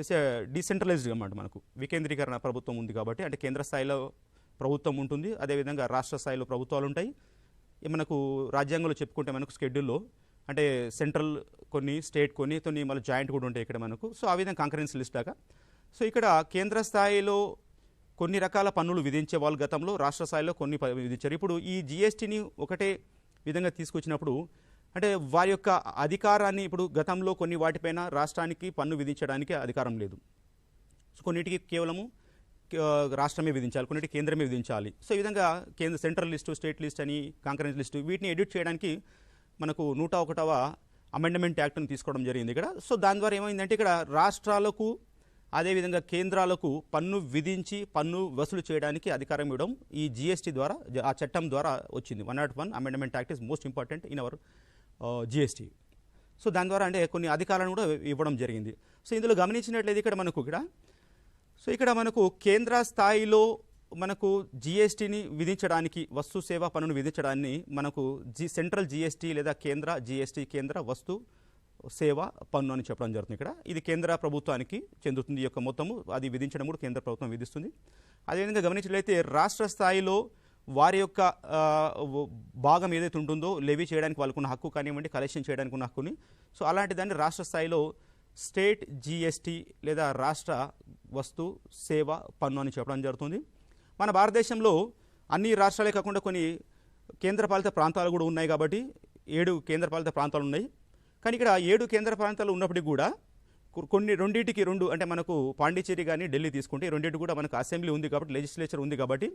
ఇట్స్ డీసెంట్రలైజ్డ్ అన్నమాట. మనకు వికేంద్రీకరణ ప్రభుత్వం ఉంది కాబట్టి అంటే కేంద్ర స్థాయిలో ప్రభుత్వం ఉంటుంది, అదేవిధంగా రాష్ట్ర స్థాయిలో ప్రభుత్వాలు ఉంటాయి. మనకు రాజ్యాంగంలో చెప్పుకుంటే మనకు షెడ్యూల్లో అంటే సెంట్రల్ కొన్ని, స్టేట్ కొన్ని మళ్ళీ జాయింట్ కూడా ఉంటాయి ఇక్కడ మనకు. సో ఆ విధంగా కాంకరెన్స్ లిస్ట్ లాగా. సో ఇక్కడ కేంద్ర స్థాయిలో కొన్ని రకాల పన్నులు విధించే వాళ్ళు గతంలో, రాష్ట్ర స్థాయిలో కొన్ని విధించారు. ఇప్పుడు ఈ జిఎస్టీని ఒకటే విధంగా తీసుకొచ్చినప్పుడు అంటే వారి యొక్క అధికారాన్ని ఇప్పుడు గతంలో కొన్ని వాటిపైన రాష్ట్రానికి పన్ను విధించడానికి అధికారం లేదు. సో కొన్నిటికి కేవలము రాష్ట్రమే విధించాలి, కొన్నిటికి కేంద్రమే విధించాలి. సో ఈ విధంగా సెంట్రల్ లిస్టు, స్టేట్ లిస్ట్ అని, కాంకరెన్స్ లిస్టు వీటిని ఎడిట్ చేయడానికి మనకు 101వ అమెండ్మెంట్ యాక్ట్ని తీసుకోవడం జరిగింది ఇక్కడ. సో దాని ద్వారా ఏమైందంటే ఇక్కడ రాష్ట్రాలకు అదేవిధంగా కేంద్రాలకు పన్ను విధించి పన్ను వసూలు చేయడానికి అధికారం ఇవ్వడం ఈ జిఎస్టీ ద్వారా, ఆ చట్టం ద్వారా వచ్చింది. 101 amendment act is most important in our GST. So దాని ద్వారా అంటే కొన్ని అధికారాలను కూడా ఇవ్వడం జరిగింది. సో ఇందులో గమనించినట్లయితే ఇక్కడ మనకు కేంద్ర స్థాయిలో మనకు జిఎస్టీని విధించడానికి, వస్తు సేవా పన్నును విధించడాన్ని మనకు సెంట్రల్ జిఎస్టీ లేదా కేంద్ర జిఎస్టీ, కేంద్ర వస్తు సేవా పన్ను అని చెప్పడం జరుగుతుంది ఇక్కడ. ఇది కేంద్ర ప్రభుత్వానికి చెందుతుంది. ఈ యొక్క మొత్తము అది విధించడం కూడా కేంద్ర ప్రభుత్వం విధిస్తుంది. అదేవిధంగా గమనించినట్లయితే రాష్ట్ర స్థాయిలో వారి యొక్క భాగం ఏదైతే ఉంటుందో లెవీ చేయడానికి వాళ్ళకున్న హక్కు కానివ్వండి, కలెక్షన్ చేయడానికి ఉన్న హక్కుని, సో అలాంటి దాన్ని రాష్ట్ర స్థాయిలో స్టేట్ జిఎస్టీ లేదా రాష్ట్ర వస్తు సేవా పన్ను అని చెప్పడం జరుగుతుంది. మన భారతదేశంలో అన్ని రాష్ట్రాలే కాకుండా కొన్ని కేంద్రపాలిత ప్రాంతాలు కూడా ఉన్నాయి కాబట్టి 7 కేంద్రపాలిత ప్రాంతాలు ఉన్నాయి. కానీ ఇక్కడ 7 కేంద్ర ప్రాంతాలు ఉన్నప్పటికీ కూడా రెండింటికి అంటే మనకు పాండిచేరి కానీ ఢిల్లీ తీసుకుంటే రెండింటి కూడా మనకు అసెంబ్లీ ఉంది కాబట్టి, లెజిస్లేచర్ ఉంది కాబట్టి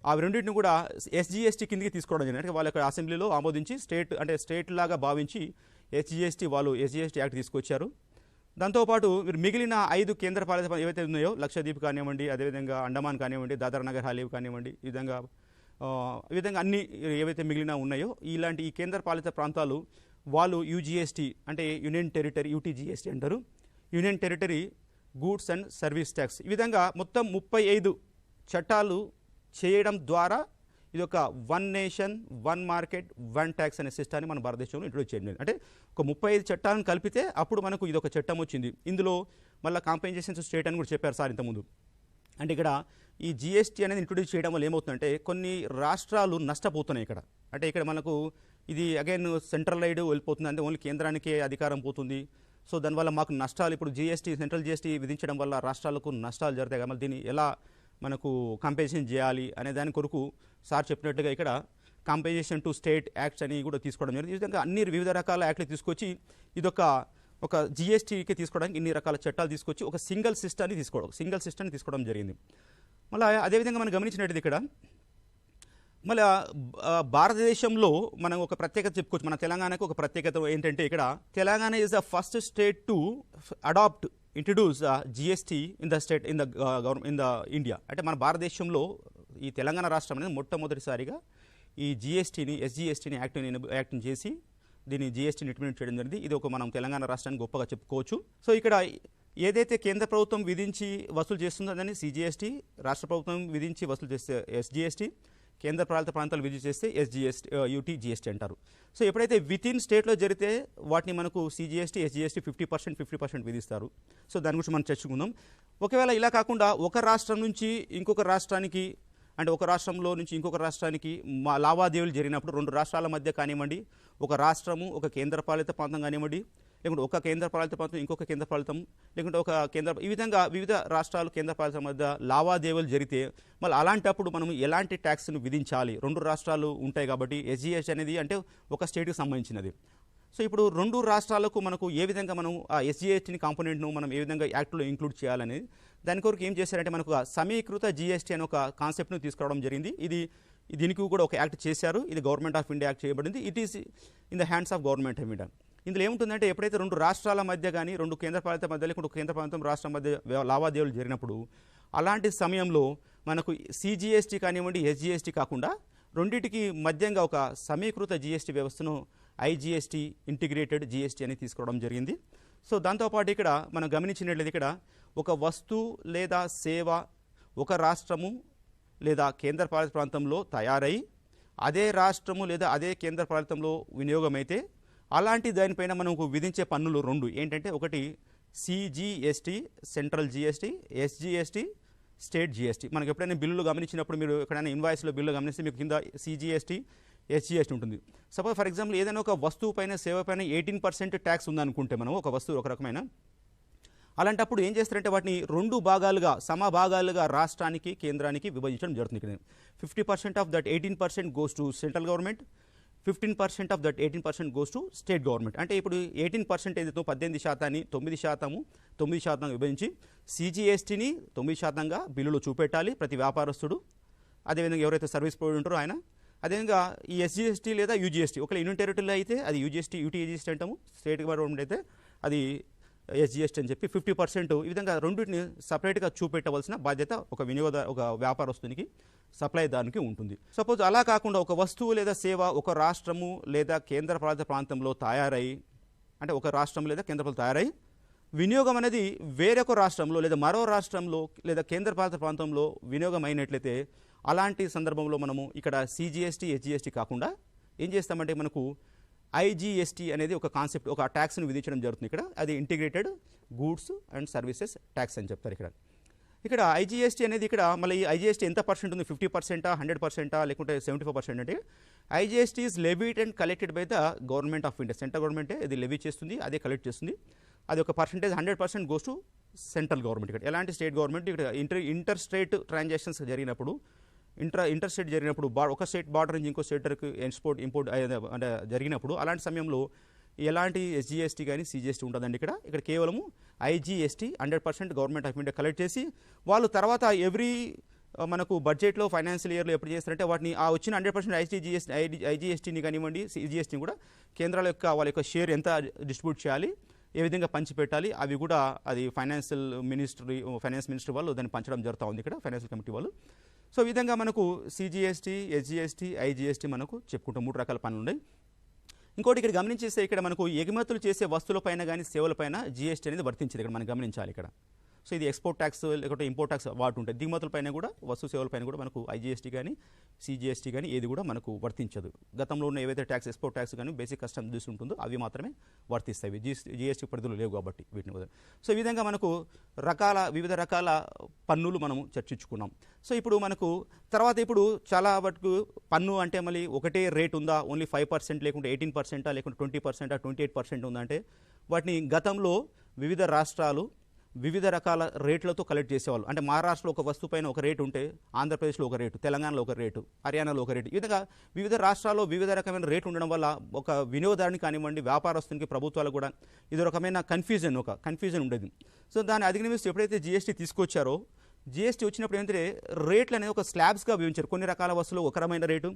ఆ రెండింటిని కూడా ఎస్జిఎస్టీ కిందకి తీసుకోవడం జరిగింది. అంటే వాళ్ళ అసెంబ్లీలో ఆమోదించి స్టేట్ లాగా భావించి ఎస్జిఎస్టీ యాక్ట్ తీసుకొచ్చారు. దాంతోపాటు మిగిలిన 5 కేంద్ర పాలిత ఏవైతే ఉన్నాయో లక్షద్వీప్ కానివ్వండి, అదేవిధంగా అండమాన్ కానివ్వండి, దాదర్ నగర్ హవేలీ కానివ్వండి, ఈ విధంగా అన్ని ఏవైతే మిగిలిన ఉన్నాయో ఈ కేంద్ర పాలిత ప్రాంతాలు వాళ్ళు యూజీఎస్టీ అంటే యూనియన్ టెరిటరీ, యూటీజీఎస్టీ అంటారు, union territory goods and service tax, ఈ విధంగా మొత్తం 35 చట్టాలు చేయడం ద్వారా ఇది ఒక one nation one market one tax అనే సిస్టాన్ని మన భారతదేశంలో ఇంట్రొడ్యూస్ చేయడం. అంటే ఒక 35 చట్టాలను కలిపితే అప్పుడు మనకు ఇది ఒక చట్టం వచ్చింది. ఇందులో మళ్ళీ కాంపెన్సేషన్స్ స్టేట్ అని కూడా చెప్పారు సార్ ఇంతకుముందు. అంటే ఇక్కడ ఈ జిఎస్టీ అనేది ఇంట్రొడ్యూస్ చేయడం వల్ల ఏమవుతుందంటే కొన్ని రాష్ట్రాలు నష్టపోతున్నాయి ఇక్కడ. అంటే ఇక్కడ మనకు ఇది అగైన్ సెంట్రలైడ్ వెళ్ళిపోతుంది, అంటే ఓన్లీ కేంద్రానికే అధికారం పోతుంది. సో దానివల్ల మాకు నష్టాలు, ఇప్పుడు జిఎస్టీ సెంట్రల్ జిఎస్టీ విధించడం వల్ల రాష్ట్రాలకు నష్టాలు జరుగుతాయి కాబట్టి దీన్ని ఎలా మనకు కంపెన్సేషన్ చేయాలి అనే దాని కొరకు సార్ చెప్పినట్టుగా ఇక్కడ కంపెన్సేషన్ టు స్టేట్ యాక్ట్స్ అని కూడా తీసుకోవడం జరిగింది. ఈ విధంగా అన్ని వివిధ రకాల యాక్ట్లు తీసుకొచ్చి ఒక జిఎస్టీకి తీసుకోవడానికి ఇన్ని రకాల చట్టాలు తీసుకొచ్చి ఒక సింగిల్ సిస్టమ్ని తీసుకోవడం జరిగింది. మళ్ళీ అదేవిధంగా మనం గమనించినట్టు ఇక్కడ మళ్ళీ భారతదేశంలో మనం ఒక ప్రత్యేకత చెప్పుకోవచ్చు. మన తెలంగాణకు ఒక ప్రత్యేకత ఏంటంటే ఇక్కడ Telangana is the first state to introduce GST in the India. అంటే మన భారతదేశంలో ఈ తెలంగాణ రాష్ట్రం అనేది మొట్టమొదటిసారిగా ఈ ఎస్జిఎస్టీని యాక్ట్ని చేసి దీన్ని జిఎస్టీని ఇంప్లిమెంట్ చేయడం జరిగింది. ఇది ఒక మనం తెలంగాణ రాష్ట్రాన్ని గొప్పగా చెప్పుకోవచ్చు. సో ఇక్కడ ఏదైతే కేంద్ర ప్రభుత్వం విధించి వసూలు చేస్తుందో దాన్ని సిజిఎస్టీ, రాష్ట్ర ప్రభుత్వం విధించి వసూలు చేస్తే ఎస్జిఎస్టీ, కేంద్ర పాలిత ప్రాంతాలు విధించి చేస్తే జిఎస్టీ అంటారు. సో ఎప్పుడైతే విత్ ఇన్ స్టేట్లో జరిగితే వాటిని మనకు సిజిఎస్టీ, ఎస్జిఎస్టీ 50% విధిస్తారు. సో దాని గురించి మనం చర్చించుకుందాం. ఒకవేళ ఇలా కాకుండా ఒక రాష్ట్రం నుంచి ఇంకొక రాష్ట్రానికి, అంటే ఒక రాష్ట్రంలో నుంచి ఇంకొక రాష్ట్రానికి లావాదేవీలు జరిగినప్పుడు రెండు రాష్ట్రాల మధ్య కానివ్వండి, ఒక రాష్ట్రము ఒక కేంద్రపాలిత ప్రాంతం కానివ్వండి, లేకుంటే ఒక కేంద్రపాలిత ప్రాంతం ఇంకొక కేంద్రపాలితం, లేకుంటే ఈ విధంగా వివిధ రాష్ట్రాలు కేంద్రపాలితం మధ్య లావాదేవీలు జరిగితే మళ్ళీ అలాంటప్పుడు మనం ఎలాంటి ట్యాక్స్ను విధించాలి? రెండు రాష్ట్రాలు ఉంటాయి కాబట్టి ఎస్జిఎస్ అనేది అంటే ఒక స్టేట్కి సంబంధించినది. సో ఇప్పుడు రెండు రాష్ట్రాలకు మనకు ఏ విధంగా మనం ఆ ఎస్జిఎస్టీని కాంపోనెంట్ను మనం ఏ విధంగా యాక్ట్లో ఇంక్లూడ్ చేయాలనేది దాని కొరకు ఏం చేశారంటే మనకు సమీకృత జిఎస్టీ అనే ఒక కాన్సెప్ట్ను తీసుకురావడం జరిగింది. దీనికి కూడా ఒక యాక్ట్ చేశారు. ఇది గవర్నమెంట్ ఆఫ్ ఇండియా యాక్ట్ చేయబడింది. It is in the hands of government of India. ఇందులో ఏముంటుందంటే ఎప్పుడైతే రెండు రాష్ట్రాల మధ్య కానీ రెండు కేంద్రపాలిత మధ్య లేకుంటే కేంద్ర ప్రాంతం రాష్ట్రం మధ్య లావాదేవీలు జరిగినప్పుడు అలాంటి సమయంలో మనకు సిజిఎస్టీ కానివ్వండి, ఎస్జిఎస్టీ కాకుండా రెండింటికి మధ్యంగా ఒక సమీకృత జిఎస్టీ వ్యవస్థను ఐజిఎస్టీ, ఇంటిగ్రేటెడ్ జిఎస్టీ అని తీసుకోవడం జరిగింది. సో దాంతోపాటు ఇక్కడ మనం గమనించినట్లయితే ఇక్కడ ఒక వస్తువు లేదా సేవ ఒక రాష్ట్రము లేదా కేంద్రపాలిత ప్రాంతంలో తయారై అదే రాష్ట్రము లేదా అదే కేంద్రపాలితంలో వినియోగమైతే అలాంటి దానిపైన మనకు విధించే పన్నులు రెండు ఏంటంటే, ఒకటి CGST central GST, SGST state GST. మనకు ఎప్పుడైనా బిల్లులు గమనించినప్పుడు మీరు ఎక్కడైనా ఇన్వాయిస్లో బిల్లు గమనిస్తే మీకు కింద సిజిఎస్టీ, ఎస్జిఎస్టీ ఉంటుంది. సపోజ్ ఫర్ ఎగ్జాంపుల్ ఏదైనా ఒక వస్తువు పైన సేవ పైన 18% ట్యాక్స్ ఉందనుకుంటే మనం ఒక వస్తువు ఒక రకమైన, అలాంటప్పుడు ఏం చేస్తారంటే వాటిని రెండు భాగాలుగా సమభాగాలుగా రాష్ట్రానికి కేంద్రానికి విభజించడం జరుగుతుంది. ఇక్కడ 50% of that 18% goes to central government, 15% of that 18% goes to state government. అంటే ఇప్పుడు 18% ఏదైతే 18% 9% విభజించి సిజిఎస్టీని 9%గా బిల్లులో చూపెట్టాలి ప్రతి వ్యాపారస్తుడు, అదేవిధంగా ఎవరైతే సర్వీస్ ప్రొవైడర్ ఉంటారో ఆయన. అదేవిధంగా ఈ ఎస్జిఎస్టీ లేదా యూజిఎస్టీ ఒకవేళ యూనియన్ టెరిటరీలో అయితే అది యూటీజీఎస్టీ అంటాము, స్టేట్ గవర్నమెంట్ అయితే అది ఎస్జిఎస్టీ అని చెప్పి 50% ఈ విధంగా రెండింటిని సపరేట్గా చూపెట్టవలసిన బాధ్యత ఒక వ్యాపారస్తునికి సప్లైదారునికి ఉంటుంది. సపోజ్ అలా కాకుండా ఒక వస్తువు లేదా సేవ ఒక రాష్ట్రము లేదా కేంద్రపాలిత ప్రాంతంలో తయారై, అంటే ఒక రాష్ట్రం లేదా కేంద్రపాలిత తయారై వినియోగం అనేది వేరొక రాష్ట్రంలో లేదా మరో రాష్ట్రంలో లేదా కేంద్రపాలిత ప్రాంతంలో వినియోగం అయినట్లయితే అలాంటి సందర్భంలో మనము ఇక్కడ సిజిఎస్టీ, ఎస్జిఎస్టీ కాకుండా ఏం చేస్తామంటే మనకు ఐజిఎస్టీ అనేది ఒక కాన్సెప్ట్, ఒక ట్యాక్స్ను విధించడం జరుగుతుంది. ఇక్కడ అది integrated goods and services tax అని చెప్తారు. ఇక్కడ ఐజిఎస్టీ అనేది ఇక్కడ మళ్ళీ ఐజిఎస్టీ ఎంత పర్సెంట్ ఉంది, 50%, 100%, లేకుంటే 75% అంటే IGST is levied and collected by the government of India. Central గవర్నమెంటే ఇది లెవీ చేస్తుంది, అదే కలెక్ట్ చేస్తుంది. అది ఒక percentage 100% goes to central government. ఇక్కడ ఎలాంటి స్టేట్ గవర్నమెంట్ ఇక్కడ ఇంటర్ స్టేట్ ట్రాన్సాక్షన్స్ జరిగినప్పుడు ఇంటర్ స్టేట్ జరిగినప్పుడు ఒక స్టేట్ బార్డర్ నుంచి ఇంకో స్టేట్కి ఇంపోర్ట్ అంటే జరిగినప్పుడు అలాంటి సమయంలో ఎలాంటి ఎస్జిఎస్టీ కానీ సిజిఎస్టీ ఉంటుందండి. ఇక్కడ కేవలము IGST 100% government of India collect చేసి వాళ్ళు తర్వాత ఎవ్రీ మనకు బడ్జెట్లో ఫైనాన్షియల్ ఇయర్లో ఎప్పుడు చేస్తారంటే వాటిని ఆ వచ్చిన 100% ఐజిఎస్టీని కానివ్వండి సిజిఎస్టీని కూడా కేంద్రాల యొక్క వాళ్ళ యొక్క షేర్ ఎంత డిస్ట్రిబ్యూట్ చేయాలి, ఏ విధంగా పంచిపెట్టాలి అవి కూడా అది ఫైనాన్స్ మినిస్ట్రీ వాళ్ళు దాన్ని పంచడం జరుగుతూ ఉంది ఇక్కడ ఫైనాన్షియల్ కమిటీ వాళ్ళు. సో ఈ విధంగా మనకు సిజిఎస్టీ, ఎస్జిఎస్టీ, ఐజిఎస్టీ మనకు చెప్పుకుంటాం 3 రకాల పనులు ఉన్నాయి. ఇంకోటి ఇక్కడ గమనించేస్తే ఇక్కడ మనకు ఎగుమతులు చేసే వస్తువులపైన కానీ సేవలపైన జిఎస్టీ అనేది వర్తించింది. ఇక్కడ మనం గమనించాలి. ఇక్కడ సో ఇది ఎక్స్పోర్ట్ ట్యాక్స్ లేకపోతే ఇంపోర్ట్ ట్యాక్స్ వాటి ఉంటాయి. దిగుమతులపైన కూడా వస్తు సేవలపైన కూడా మనకు ఐజీఎస్టీ కానీ సిజిఎస్టీ కానీ ఏది కూడా మనకు వర్తించదు. గతంలో ఉన్న ఏవైతే ట్యాక్స్ ఎక్స్పోర్ట్ ట్యాక్స్ కానీ బేసిక్ కస్టమ్ డ్యూస్ ఉంటుందో అవి మాత్రమే వర్తిస్తాయి. జిఎస్టీ పరిధిలో లేవు కాబట్టి వీటిని. సో ఈ విధంగా మనకు వివిధ రకాల పన్నులు మనము చర్చించుకున్నాం. సో ఇప్పుడు మనకు తర్వాత ఇప్పుడు చాలా వరకు పన్ను అంటే మళ్ళీ ఒకటే రేట్ ఉందా, ఓన్లీ 5% లేకుంటే 18%, లేకుంటే 20%, 28% ఉందా అంటే వాటిని గతంలో వివిధ రాష్ట్రాలు వివిధ రకాల రేట్లతో కలెక్ట్ చేసేవాళ్ళు. అంటే మహారాష్ట్రలో ఒక వస్తువు పైన ఒక రేటు ఉంటే ఆంధ్రప్రదేశ్లో ఒక రేటు, తెలంగాణలో ఒక రేటు, హర్యానాలో ఒక రేటు, ఈ విధంగా వివిధ రాష్ట్రాల్లో వివిధ రకమైన రేటు ఉండడం వల్ల ఒక వినియోగదారుని కానివ్వండి, వ్యాపారస్తునికి, ప్రభుత్వాలు కూడా ఇది రకమైన కన్ఫ్యూజన్ ఉండేది. సో దాన్ని అధిగమిస్తూ ఎప్పుడైతే జిఎస్టీ తీసుకొచ్చారో, జిఎస్టీ వచ్చినప్పుడు ఏంటంటే రేట్లు అనేది ఒక స్లాబ్స్గా విభజించారు. కొన్ని రకాల వస్తువులు ఒక రకమైన రేటు,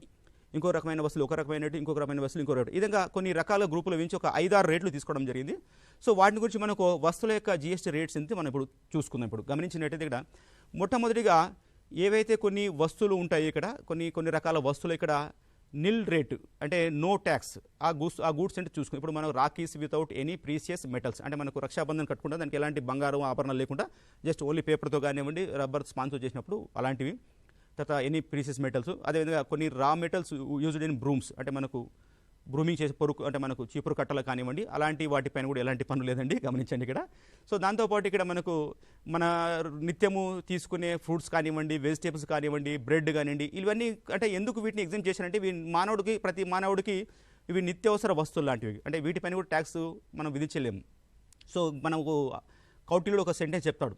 ఇంకో రకమైన వస్తువులు ఒక రకమైన రేటు, ఇంకొక రకమైన వస్తువులు ఇంకో రేటు, ఈ విధంగా కొన్ని రకాల గ్రూపులు వించి ఒక 5-6 రేట్లు తీసుకోవడం జరిగింది. సో వాటిని గురించి మనకు వస్తువుల యొక్క జిఎస్టీ రేట్స్ ఎంత మనం ఇప్పుడు చూసుకుందాం. ఇప్పుడు గమనించినట్టయితే ఇక్కడ మొట్టమొదటిగా ఏవైతే కొన్ని వస్తువులు ఉంటాయి, ఇక్కడ కొన్ని రకాల వస్తువులు ఇక్కడ నిల్ రేటు అంటే నో ట్యాక్స్ ఆ గూడ్స్ అంటే చూసుకుని ఇప్పుడు మనం రాకీస్ వితౌట్ ఎనీ ప్రీసియస్ మెటల్స్ అంటే మనకు రక్షాబంధన్ కట్టుకుంటే దానికి ఎలాంటి బంగారం ఆభరణాలు లేకుండా జస్ట్ ఓన్లీ పేపర్తో కానివ్వండి, రబ్బర్ స్పాన్సర్ చేసినప్పుడు అలాంటివి. తర్వాత ఎనీ ప్రీసియస్ మెటల్స్, అదేవిధంగా కొన్ని రా మెటల్స్ యూజ్డ్ ఇన్ బ్రూమ్స్ అంటే మనకు బ్రూమింగ్ చేసే పొరుకు అంటే మనకు చీపురు కట్టలు కానివ్వండి, అలాంటి వాటిపైన కూడా ఎలాంటి పన్ను లేదండి, గమనించండి ఇక్కడ. సో దాంతోపాటు ఇక్కడ మనకు మన నిత్యము తీసుకునే ఫ్రూట్స్ కానివ్వండి, వెజిటేబుల్స్ కానివ్వండి, బ్రెడ్ కానివ్వండి, ఇవన్నీ అంటే ఎందుకు వీటిని ఎగ్జామ్ చేశారంటే ప్రతి మానవుడికి ఇవి నిత్యావసర వస్తువులు లాంటివి, అంటే వీటిపైన కూడా ట్యాక్స్ మనం విధించలేము. సో మనకు కౌటిల్యుడు ఒక సెంటెన్స్ చెప్తాడు,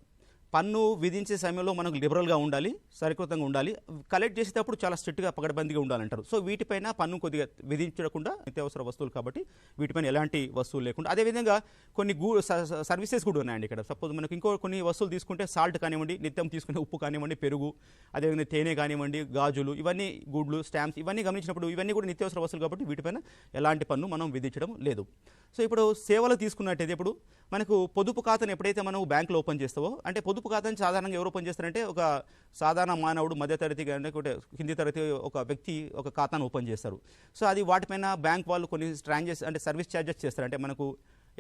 పన్ను విధించే సమయంలో మనకు లిబరల్గా ఉండాలి, సరికృతంగా ఉండాలి, కలెక్ట్ చేసేటప్పుడు చాలా స్ట్రిక్ట్గా పకడ్బందీగా ఉండాలంటారు. సో వీటిపైన పన్ను కొద్దిగా విధించకుండా నిత్యావసర వస్తువులు కాబట్టి వీటిపైన ఎలాంటి వస్తువులు లేకుండా, అదేవిధంగా కొన్ని సర్వీసెస్ కూడా ఉన్నాయండి ఇక్కడ. సపోజ్ మనకు కొన్ని వస్తువులు తీసుకుంటే సాల్ట్ కానివ్వండి, నిత్యం తీసుకునే ఉప్పు కానివ్వండి, పెరుగు, అదేవిధంగా తేనె కానివ్వండి, గాజులు, ఇవన్నీ గుడ్లు, స్టాంప్స్, ఇవన్నీ గమనించినప్పుడు ఇవన్నీ కూడా నిత్యావసర వస్తువులు కాబట్టి వీటిపైన ఎలాంటి పన్ను మనం విధించడం లేదు. సో ఇప్పుడు సేవలు తీసుకున్నట్టయితే ఇప్పుడు మనకు పొదుపు ఖాతాను ఎప్పుడైతే మనం బ్యాంకులో ఓపెన్ చేస్తావో, అంటే పొదుపు ఖాతాను సాధారణంగా ఎవరు ఓపెన్ చేస్తారంటే ఒక సాధారణ మానవుడు, మధ్యతరగతి కానీ కింది తరగతి ఒక వ్యక్తి ఒక ఖాతాను ఓపెన్ చేస్తారు. సో అది వాటిపైన బ్యాంక్ వాళ్ళు కొన్ని అంటే సర్వీస్ ఛార్జెస్ చేస్తారు. అంటే మనకు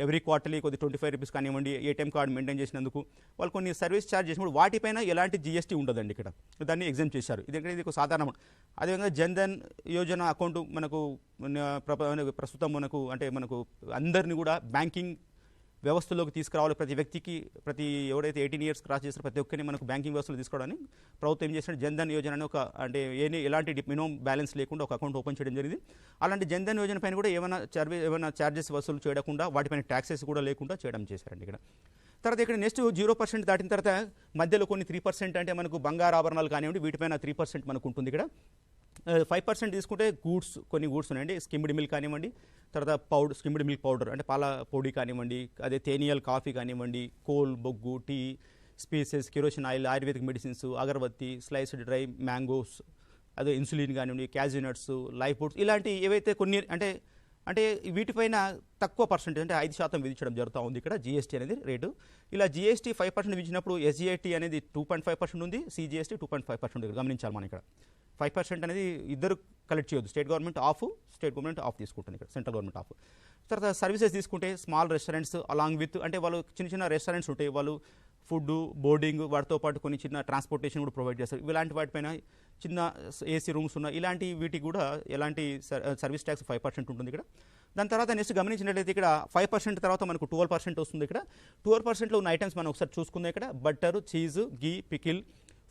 ఎవ్రీ క్వార్టర్లీ కొద్ది 25 రూపీస్ కానివ్వండి, ఏటీఎం కార్డు మెయింటైన్ చేసినందుకు వాళ్ళు కొన్ని సర్వీస్ ఛార్జ్ చేసినప్పుడు వాటిపైన ఎలాంటి జిఎస్టీ ఉండదండి ఇక్కడ, దాన్ని ఎగ్జామ్ చేశారు. ఇది ఒక సాధారణ. అదేవిధంగా జన్ధన్ యోజన అకౌంట్ మనకు ప్రస్తుతం అంటే మనకు అందరినీ కూడా బ్యాంకింగ్ వ్యవస్థలోకి తీసుకురావాలి. ప్రతి వ్యక్తికి ఎవరైతే 18 ఇయర్స్ క్రాస్ చేస్తారో ప్రతి ఒక్కరిని మనకు బ్యాంకింగ్ వ్యవస్థలో తీసుకోవడానికి ప్రభుత్వం ఏం చేసినట్టు జన్ధన్ యోజన అని అంటే ఎలాంటి మినిమం బ్యాలెన్స్ లేకుండా ఒక అకౌంట్ ఓపెన్ చేయడం జరిగింది. అలాంటి జన్ధన్ యోజన పైన కూడా ఏమైనా ఛార్జెస్ వసూలు చేయకుండా వాటిపైన ట్యాక్సెస్ కూడా లేకుండా చేయడం చేశారండి ఇక్కడ. తర్వాత ఇక్కడ నెక్స్ట్ 0% దాటిన తర్వాత మధ్యలో కొన్ని 3% అంటే మనకు బంగారు ఆభరణాలు కానివ్వండి, వీటిపైన 3% మనకు ఉంటుంది ఇక్కడ. 5% తీసుకుంటే కొన్ని గూడ్స్ ఉన్నాయండి, స్కిమ్డ్ మిల్క్ కానివ్వండి, తర్వాత స్కిమ్డ్ మిల్క్ పౌడర్ అంటే పాల పొడి కానివ్వండి, అదే తేనియల్ కాఫీ కానివ్వండి, కోల్, బొగ్గు, tea, spices, kerosene oil, ayurvedic medicines, agarbatti, sliced dry mangoes, అదే ఇన్సులిన్ కానివ్వండి, క్యాజూ నట్స్, లైఫ్ ఫుడ్స్, ఇలాంటి ఏవైతే కొన్ని అంటే వీటిపైన తక్కువ పర్సెంటేజ్ అంటే 5% విధించడం జరుగుతూ ఉంది ఇక్కడ జిఎస్టీ అనేది రేటు. ఇలా జిఎస్టీ 5% విధించినప్పుడు ఎస్జిఐటీ అనేది 2.5% ఉంది, సిజిఎస్టీ 2.5% గమనించాలి మనం ఇక్కడ. 5% అనేది ఇద్దరు కలెక్ట్ చేయొద్దు, స్టేట్ గవర్నమెంట్ ఆఫ్ తీసుకుంటుంది ఇక్కడ, సెంట్రల్ గవర్నమెంట్ ఆఫ్. తర్వాత సర్వీసెస్ తీసుకుంటే స్మాల్ రెస్టారెంట్స్ అలాంగ్ విత్ అంటే వాళ్ళు చిన్న రెస్టారెంట్స్ ఉంటాయి, వాళ్ళు ఫుడ్, బోర్డింగ్, వాటితో పాటు కొన్ని చిన్న ట్రాన్స్పోర్టేషన్ కూడా ప్రొవైడ్ చేస్తారు. ఇలాంటి వాటిపైన చిన్న ఏసీ రూమ్స్ ఉన్న ఇలాంటి వీటికి కూడా ఎలాంటి సర్వీస్ ట్యాక్స్ 5% ఉంటుంది ఇక్కడ. దాని తర్వాత నెక్స్ట్ గమనించినట్లయితే ఇక్కడ 5% తర్వాత మనకు 12% వస్తుంది ఇక్కడ. 12%లో ఉన్న ఐటమ్స్ మనం ఒకసారి చూసుకుందాం ఇక్కడ. బట్టర్, చీజ్, గీ, పికిల్,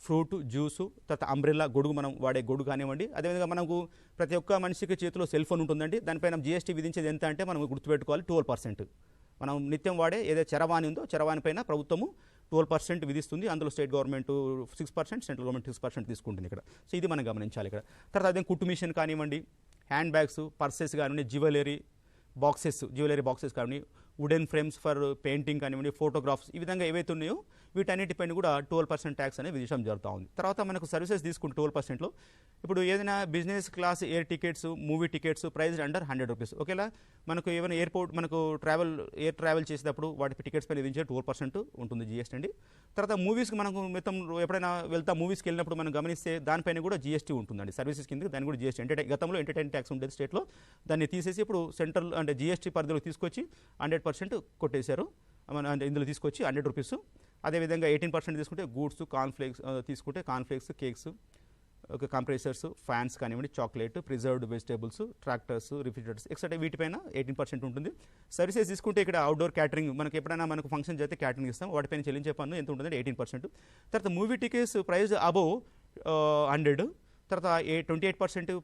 ఫ్రూట్, జ్యూసు, తర్వాత అంబ్రెల్లా, గొడుగు, మనం వాడే గొడుగు కానివ్వండి. అదేవిధంగా మనకు ప్రతి ఒక్క మనిషికి చేతిలో సెల్ ఫోన్ ఉంటుందండి, దానిపైన జిఎస్టీ విధించేది ఎంత అంటే మనం గుర్తుపెట్టుకోవాలి 12%. మనం నిత్యం వాడే ఏదైతే చరవాణి ఉందో చరవాణి పైన ప్రభుత్వము 12% విధిస్తుంది. అందులో స్టేట్ గవర్నమెంట్ 6%, సెంట్రల్ గవర్నమెంట్ 6% తీసుకుంటుంది ఇక్కడ. సో ఇది మనం గమనించాలి ఇక్కడ. తర్వాత అదే కుట్టు మిషన్ కానివ్వండి, హ్యాండ్ బ్యాగ్స్, పర్సెస్ కానివ్వండి, జ్యువెలరీ బాక్సెస్ కానివ్వండి, వుడెన్ ఫ్రేమ్స్ ఫర్ పెయింటింగ్ కానివ్వండి, ఫోటోగ్రాఫ్స్, ఈ విధంగా ఏవైతే ఉన్నాయో వీటన్నిటిపైన కూడా 12% ట్యాక్స్ అనేది విధించడం జరుగుతూ ఉంది. తర్వాత మనకు సర్వీసెస్ తీసుకుంటే 12%లో ఇప్పుడు ఏదైనా business class air tickets, movie tickets price under 100 rupees. ఓకేలా మనకు ఏమైనా ఎయిర్పోర్ట్ మనకు ఎయిర్ ట్రావెల్ చేసేటప్పుడు వాటి టికెట్స్ పైన విధించే 12% ఉంటుంది జిఎస్టీ అండి. తర్వాత మూవీస్కి మనకు మొత్తం ఎప్పుడైనా మూవీస్కి వెళ్ళినప్పుడు మనం గమనిస్తే దానిపైన కూడా జిఎస్టీ ఉంటుందండి. సర్వీసెస్ కింద దాన్ని కూడా జిఎస్టీ గతంలో ఎంటర్టైన్ ట్యాక్స్ ఉండేది స్టేట్లో, దాన్ని తీసేసి ఇప్పుడు సెంట్రల్ అంటే జిఎస్టీ పరిధిలో తీసుకొచ్చి 100% కొట్టేశారు. అంటే ఇందులో తీసుకొచ్చి 100 రూపీస్. అదేవిధంగా 18% తీసుకుంటే గూడ్స్, కార్న్ఫ్లేక్స్ తీసుకుంటే కార్న్ఫ్లేక్స్, కేక్స్, కంప్రెసర్స్, ఫ్యాన్స్ కానివ్వండి, chocolate, preserved vegetables, tractors, refrigerators etcetera వీటిపైన 18% ఉంటుంది. సర్వీసెస్ తీసుకుంటే ఇక్కడ అవుట్డోర్ క్యాటరింగ్, మనకి ఎప్పుడైనా మనకు ఫంక్షన్ చేస్తే క్యాటరింగ్ ఇస్తాం, వాటిపైన చెల్లించే పన్ను ఎంత ఉంటుందంటే 18%. తర్వాత మూవీ టికెట్స్ ప్రైస్ అబోవ్ 100. తర్వాత 28%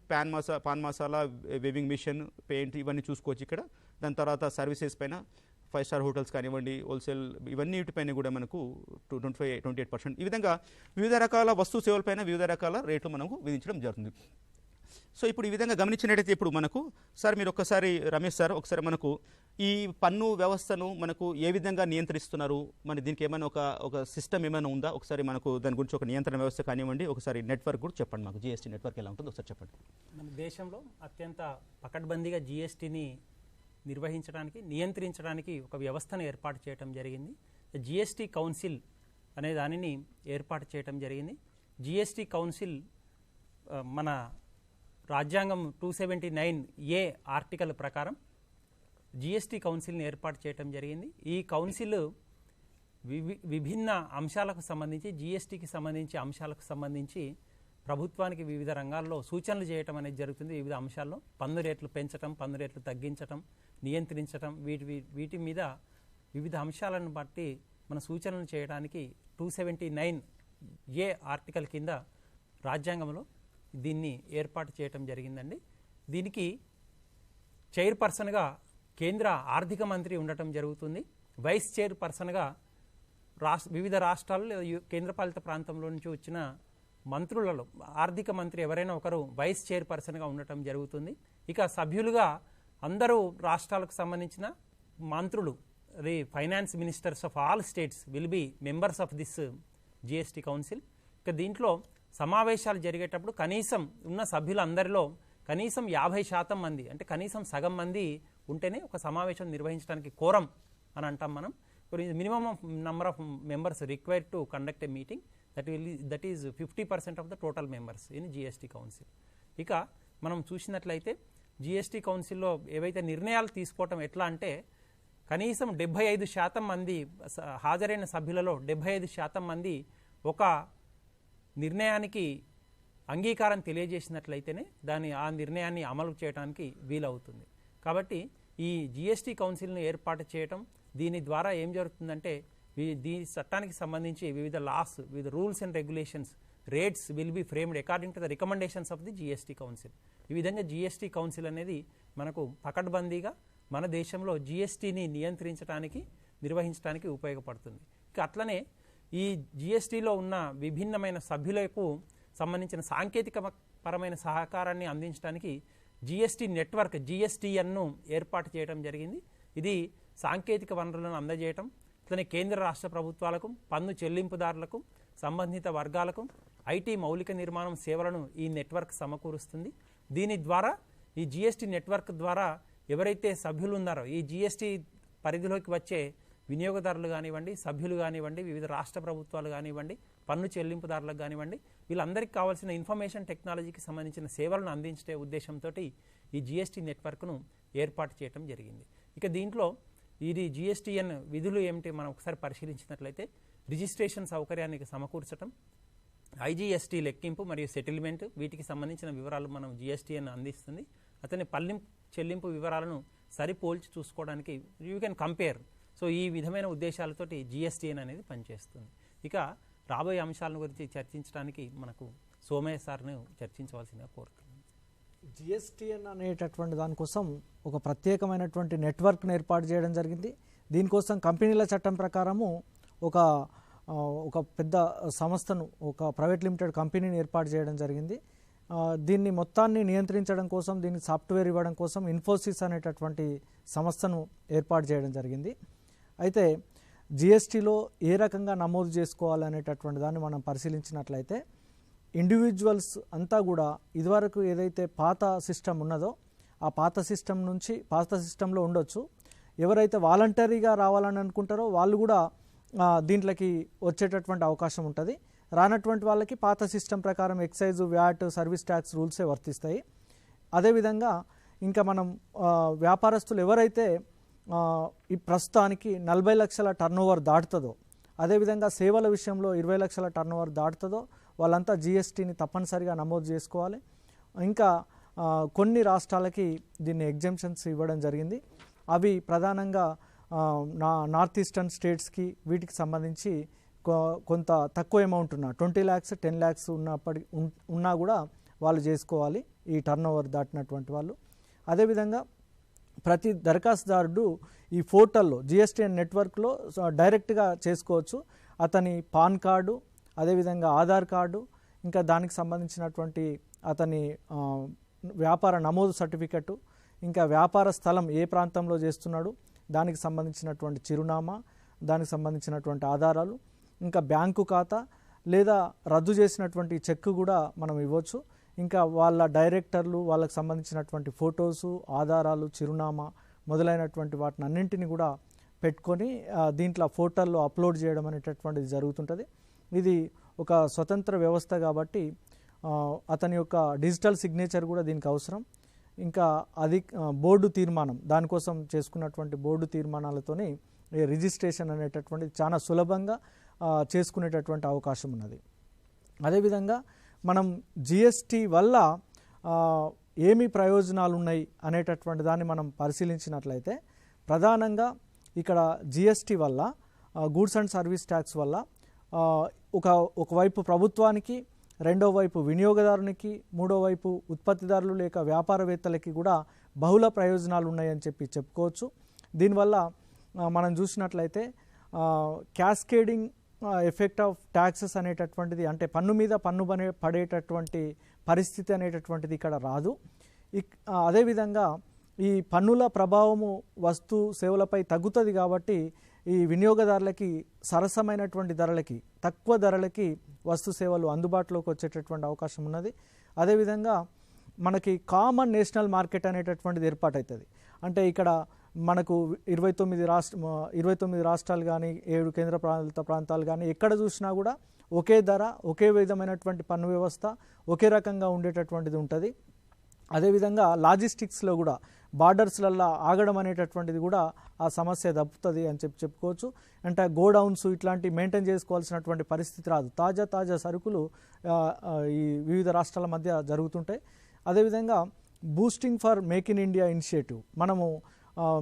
pan masala, weaving machine, paint ఇవన్నీ చూసుకోవచ్చు ఇక్కడ. దాని తర్వాత సర్వీసెస్ పైన 5 స్టార్ హోటల్స్ కానివ్వండి, హోల్సేల్ ఇవన్నీ వీటిపైన కూడా మనకు 28%. ఈ విధంగా వివిధ రకాల వస్తు సేవలపైన వివిధ రకాల రేట్లు మనకు విధించడం జరుగుతుంది. సో ఇప్పుడు ఈ విధంగా గమనించినట్టయితే ఇప్పుడు మనకు సార్ మీరు ఒక్కసారి రమేష్ సార్ ఒకసారి మనకు ఈ పన్ను వ్యవస్థను మనకు ఏ విధంగా నియంత్రిస్తున్నారు, మరి దీనికి ఏమైనా ఒక సిస్టమ్ ఏమైనా ఉందా, ఒకసారి మనకు దాని గురించి ఒక నియంత్రణ వ్యవస్థ కానివ్వండి, ఒకసారి నెట్వర్క్ కూడా చెప్పండి మాకు, జిఎస్టీ నెట్వర్క్ ఎలా ఉంటుందో ఒకసారి చెప్పండి. మన దేశంలో అత్యంత పకడ్బందీగా జిఎస్టీని నిర్వహించడానికి, నియంత్రించడానికి ఒక వ్యవస్థను ఏర్పాటు చేయడం జరిగింది. జిఎస్టీ కౌన్సిల్ అనే దానిని ఏర్పాటు చేయడం జరిగింది. జిఎస్టీ కౌన్సిల్ మన రాజ్యాంగం 279A ఆర్టికల్ ప్రకారం జిఎస్టీ కౌన్సిల్ని ఏర్పాటు చేయడం జరిగింది. ఈ కౌన్సిల్ విభిన్న అంశాలకు సంబంధించి, జిఎస్టీకి సంబంధించి అంశాలకు సంబంధించి ప్రభుత్వానికి వివిధ రంగాల్లో సూచనలు చేయటం అనేది జరుగుతుంది. వివిధ అంశాల్లో పన్ను రేట్లు పెంచడం, పన్ను రేట్లు తగ్గించటం, నియంత్రించటం, వీటి మీద వివిధ అంశాలను బట్టి మన సూచనలు చేయడానికి 279A ఆర్టికల్ కింద రాజ్యాంగంలో దీన్ని ఏర్పాటు చేయటం జరిగిందండి. దీనికి చైర్పర్సన్గా కేంద్ర ఆర్థిక మంత్రి ఉండటం జరుగుతుంది. వైస్ చైర్పర్సన్గా వివిధ రాష్ట్రాలు కేంద్రపాలిత ప్రాంతంలో నుంచి వచ్చిన మంత్రులలో ఆర్థిక మంత్రి ఎవరైనా ఒకరు వైస్ చైర్పర్సన్గా ఉండటం జరుగుతుంది. ఇక సభ్యులుగా అందరూ రాష్ట్రాలకు సంబంధించిన మంత్రులు, finance ministers of all states will be members of this GST council. ఇక దీంట్లో సమావేశాలు జరిగేటప్పుడు కనీసం ఉన్న సభ్యులందరిలో కనీసం 50% మంది, అంటే కనీసం సగం మంది ఉంటేనే ఒక సమావేశం నిర్వహించడానికి కోరం అని అంటాం మనం. Minimum number of members required to conduct a meeting that is 50% of the total members in GST council. ఇక మనం చూసినట్లయితే జిఎస్టీ కౌన్సిల్లో ఏవైతే నిర్ణయాలు తీసుకోవటం ఎట్లా అంటే కనీసం 75% మంది హాజరైన సభ్యులలో 75% మంది ఒక నిర్ణయానికి అంగీకారం తెలియజేసినట్లయితేనే ఆ నిర్ణయాన్ని అమలు చేయడానికి వీలవుతుంది. కాబట్టి ఈ జిఎస్టీ కౌన్సిల్ను ఏర్పాటు చేయటం, దీని ద్వారా ఏం జరుగుతుందంటే ఈ చట్టానికి సంబంధించి వివిధ లాస్, వివిధ rules and regulations, rates will be framed according to the recommendations of the GST council. ఈ విధంగా జిఎస్టీ కౌన్సిల్ అనేది మనకు పకడ్బందీగా మన దేశంలో జిఎస్టీని నియంత్రించడానికి, నిర్వహించడానికి ఉపయోగపడుతుంది. ఇక అట్లనే ఈ జిఎస్టీలో ఉన్న విభిన్నమైన సభ్యులకు సంబంధించిన సాంకేతిక పరమైన సహకారాన్ని అందించడానికి జిఎస్టీ నెట్వర్క్ జిఎస్టీఎన్ను ఏర్పాటు చేయడం జరిగింది. ఇది సాంకేతిక వనరులను అందజేయటం, అట్లనే కేంద్ర రాష్ట్ర ప్రభుత్వాలకు, పన్ను చెల్లింపుదారులకు, సంబంధిత వర్గాలకు ఐటీ మౌలిక నిర్మాణం సేవలను ఈ నెట్వర్క్ సమకూరుస్తుంది. దీని ద్వారా ఈ జిఎస్టీ నెట్వర్క్ ద్వారా ఎవరైతే సభ్యులు ఉన్నారో ఈ జిఎస్టీ పరిధిలోకి వచ్చే వినియోగదారులు కానివ్వండి, సభ్యులు కానివ్వండి, వివిధ రాష్ట్ర ప్రభుత్వాలు కానివ్వండి, పన్ను చెల్లింపుదారులకు కానివ్వండి, వీళ్ళందరికీ కావాల్సిన ఇన్ఫర్మేషన్ టెక్నాలజీకి సంబంధించిన సేవలను అందించే ఉద్దేశంతో ఈ జిఎస్టీ నెట్వర్క్ను ఏర్పాటు చేయడం జరిగింది. ఇక దీంట్లో ఇది జిఎస్టీఎన్ విధులు ఏమిటి మనం ఒకసారి పరిశీలించినట్లయితే రిజిస్ట్రేషన్ సౌకర్యానికి సమకూర్చడం, ఐజీఎస్టీ లెక్కింపు మరియు సెటిల్మెంట్, వీటికి సంబంధించిన వివరాలు మనం జిఎస్టీఎన్ అందిస్తుంది. అతని చెల్లింపు వివరాలను సరిపోల్చి చూసుకోవడానికి యూ కెన్ కంపేర్. సో ఈ విధమైన ఉద్దేశాలతోటి జిఎస్టీఎన్ అనేది పనిచేస్తుంది. ఇక రాబోయే అంశాలను గురించి చర్చించడానికి మనకు సోమయ్య సార్ను చర్చించవలసిందిగా కోరుతున్నాను. జిఎస్టీఎన్ అనేటటువంటి దానికోసం ఒక ప్రత్యేకమైనటువంటి నెట్వర్క్ను ఏర్పాటు చేయడం జరిగింది. దీనికోసం కంపెనీల చట్టం ప్రకారము ఒక పెద్ద సంస్థను, ఒక ప్రైవేట్ లిమిటెడ్ కంపెనీని ఏర్పాటు చేయడం జరిగింది. దీన్ని మొత్తాన్ని నియంత్రించడం కోసం, దీనికి సాఫ్ట్వేర్ ఇవ్వడం కోసం ఇన్ఫోసిస్ అనేటటువంటి సంస్థను ఏర్పాటు చేయడం జరిగింది. అయితే జిఎస్టీలో ఏ రకంగా నమోదు చేసుకోవాలనేటటువంటి దాన్ని మనం పరిశీలించినట్లయితే ఇండివిజువల్స్ అంతా కూడా ఇదివరకు ఏదైతే పాత సిస్టమ్ ఉన్నదో ఆ పాత సిస్టంలో ఉండొచ్చు. ఎవరైతే వాలంటరీగా రావాలని అనుకుంటారో వాళ్ళు కూడా దీంట్లోకి వచ్చేటటువంటి అవకాశం ఉంటుంది. రానటువంటి వాళ్ళకి పాత సిస్టమ్ ప్రకారం ఎక్సైజ్, వ్యాట్, సర్వీస్ ట్యాక్స్ రూల్సే వర్తిస్తాయి. అదేవిధంగా ఇంకా మనం వ్యాపారస్తులు ఎవరైతే ఈ ప్రస్తుతానికి 40 లక్షల టర్నోవర్ దాటుతుందో అదేవిధంగా సేవల విషయంలో 20 లక్షల టర్నోవర్ దాటుతుందో వాళ్ళంతా జీఎస్టీని తప్పనిసరిగా నమోదు చేసుకోవాలి. ఇంకా కొన్ని రాష్ట్రాలకి దీన్ని ఎగ్జెంప్షన్స్ ఇవ్వడం జరిగింది. అవి ప్రధానంగా నార్త్ ఈస్టర్న్ స్టేట్స్కి వీటికి సంబంధించి కొంత తక్కువ అమౌంట్ ఉన్న 20 lakhs 10 lakhs ఉన్నా కూడా వాళ్ళు చేసుకోవాలి, ఈ టర్నోవర్ దాటినటువంటి వాళ్ళు. అదేవిధంగా ప్రతి దరఖాస్తుదారుడు ఈ పోర్టల్లో జిఎస్టీఎన్ నెట్వర్క్లో డైరెక్ట్గా చేసుకోవచ్చు. అతని పాన్ కార్డు, అదేవిధంగా ఆధార్ కార్డు, ఇంకా దానికి సంబంధించినటువంటి అతని వ్యాపార నమోదు సర్టిఫికెట్, ఇంకా వ్యాపార స్థలం ఏ ప్రాంతంలో చేస్తున్నాడు దానికి సంబంధించినటువంటి చిరునామా, దానికి సంబంధించినటువంటి ఆధారాలు, ఇంకా బ్యాంకు ఖాతా లేదా రద్దు చేసినటువంటి చెక్ కూడా మనం ఇవ్వచ్చు. ఇంకా వాళ్ళ డైరెక్టర్లు, వాళ్ళకి సంబంధించినటువంటి ఫొటోసు, ఆధారాలు, చిరునామా మొదలైనటువంటి వాటిని అన్నింటినీ కూడా పెట్టుకొని దీంట్లో పోర్టల్లో అప్లోడ్ చేయడం అనేటటువంటిది జరుగుతుంటుంది. ఇది ఒక స్వతంత్ర వ్యవస్థ కాబట్టి అతని యొక్క డిజిటల్ సిగ్నేచర్ కూడా దీనికి అవసరం. ఇంకా అది బోర్డు తీర్మానం, దానికోసం చేసుకున్నటువంటి బోర్డు తీర్మానాలతోని రిజిస్ట్రేషన్ అనేటటువంటిది చాలా సులభంగా చేసుకునేటటువంటి అవకాశం ఉన్నది. అదేవిధంగా మనం జిఎస్టీ వల్ల ఏమి ప్రయోజనాలు ఉన్నాయి అనేటటువంటి దాన్ని మనం పరిశీలించినట్లయితే ప్రధానంగా ఇక్కడ జిఎస్టీ వల్ల గూడ్స్ అండ్ సర్వీస్ ట్యాక్స్ వల్ల ఒకవైపు ప్రభుత్వానికి, రెండో వైపు వినియోగదారునికి, మూడో వైపు ఉత్పత్తిదారులు లేక వ్యాపారవేత్తలకి కూడా బహుళ ప్రయోజనాలు ఉన్నాయని చెప్పుకోవచ్చు. దీనివల్ల మనం చూసినట్లయితే క్యాస్కేడింగ్ ఎఫెక్ట్ ఆఫ్ ట్యాక్సెస్ అనేటటువంటిది, అంటే పన్ను మీద పన్ను పడేటటువంటి పరిస్థితి అనేటటువంటిది ఇక్కడ రాదు. అదేవిధంగా ఈ పన్నుల ప్రభావము వస్తు సేవలపై తగ్గుతుంది కాబట్టి ఈ వినియోగదారులకి సరసమైనటువంటి ధరలకి, తక్కువ ధరలకి వస్తు సేవలు అందుబాటులోకి వచ్చేటటువంటి అవకాశం ఉన్నది. అదేవిధంగా మనకి కామన్ నేషనల్ మార్కెట్ అనేటటువంటిది ఏర్పాటవుతుంది. అంటే ఇక్కడ మనకు 29 రాష్ట్రాలు కానీ 7 కేంద్ర పాలిత ప్రాంతాలు కానీ ఎక్కడ చూసినా కూడా ఒకే ధర, ఒకే విధమైనటువంటి పన్ను వ్యవస్థ, ఒకే రకంగా ఉండేటటువంటిది ఉంటుంది. అదేవిధంగా లాజిస్టిక్స్లో కూడా బార్డర్స్లల్లో ఆగడం అనేటటువంటిది కూడా ఆ సమస్య తప్పుతుంది అని చెప్పుకోవచ్చు. అంటే గోడౌన్స్ ఇట్లాంటివి మెయింటైన్ చేసుకోవాల్సినటువంటి పరిస్థితి రాదు. తాజా సరుకులు ఈ వివిధ రాష్ట్రాల మధ్య జరుగుతుంటాయి. అదేవిధంగా boosting for make in India initiative, మనము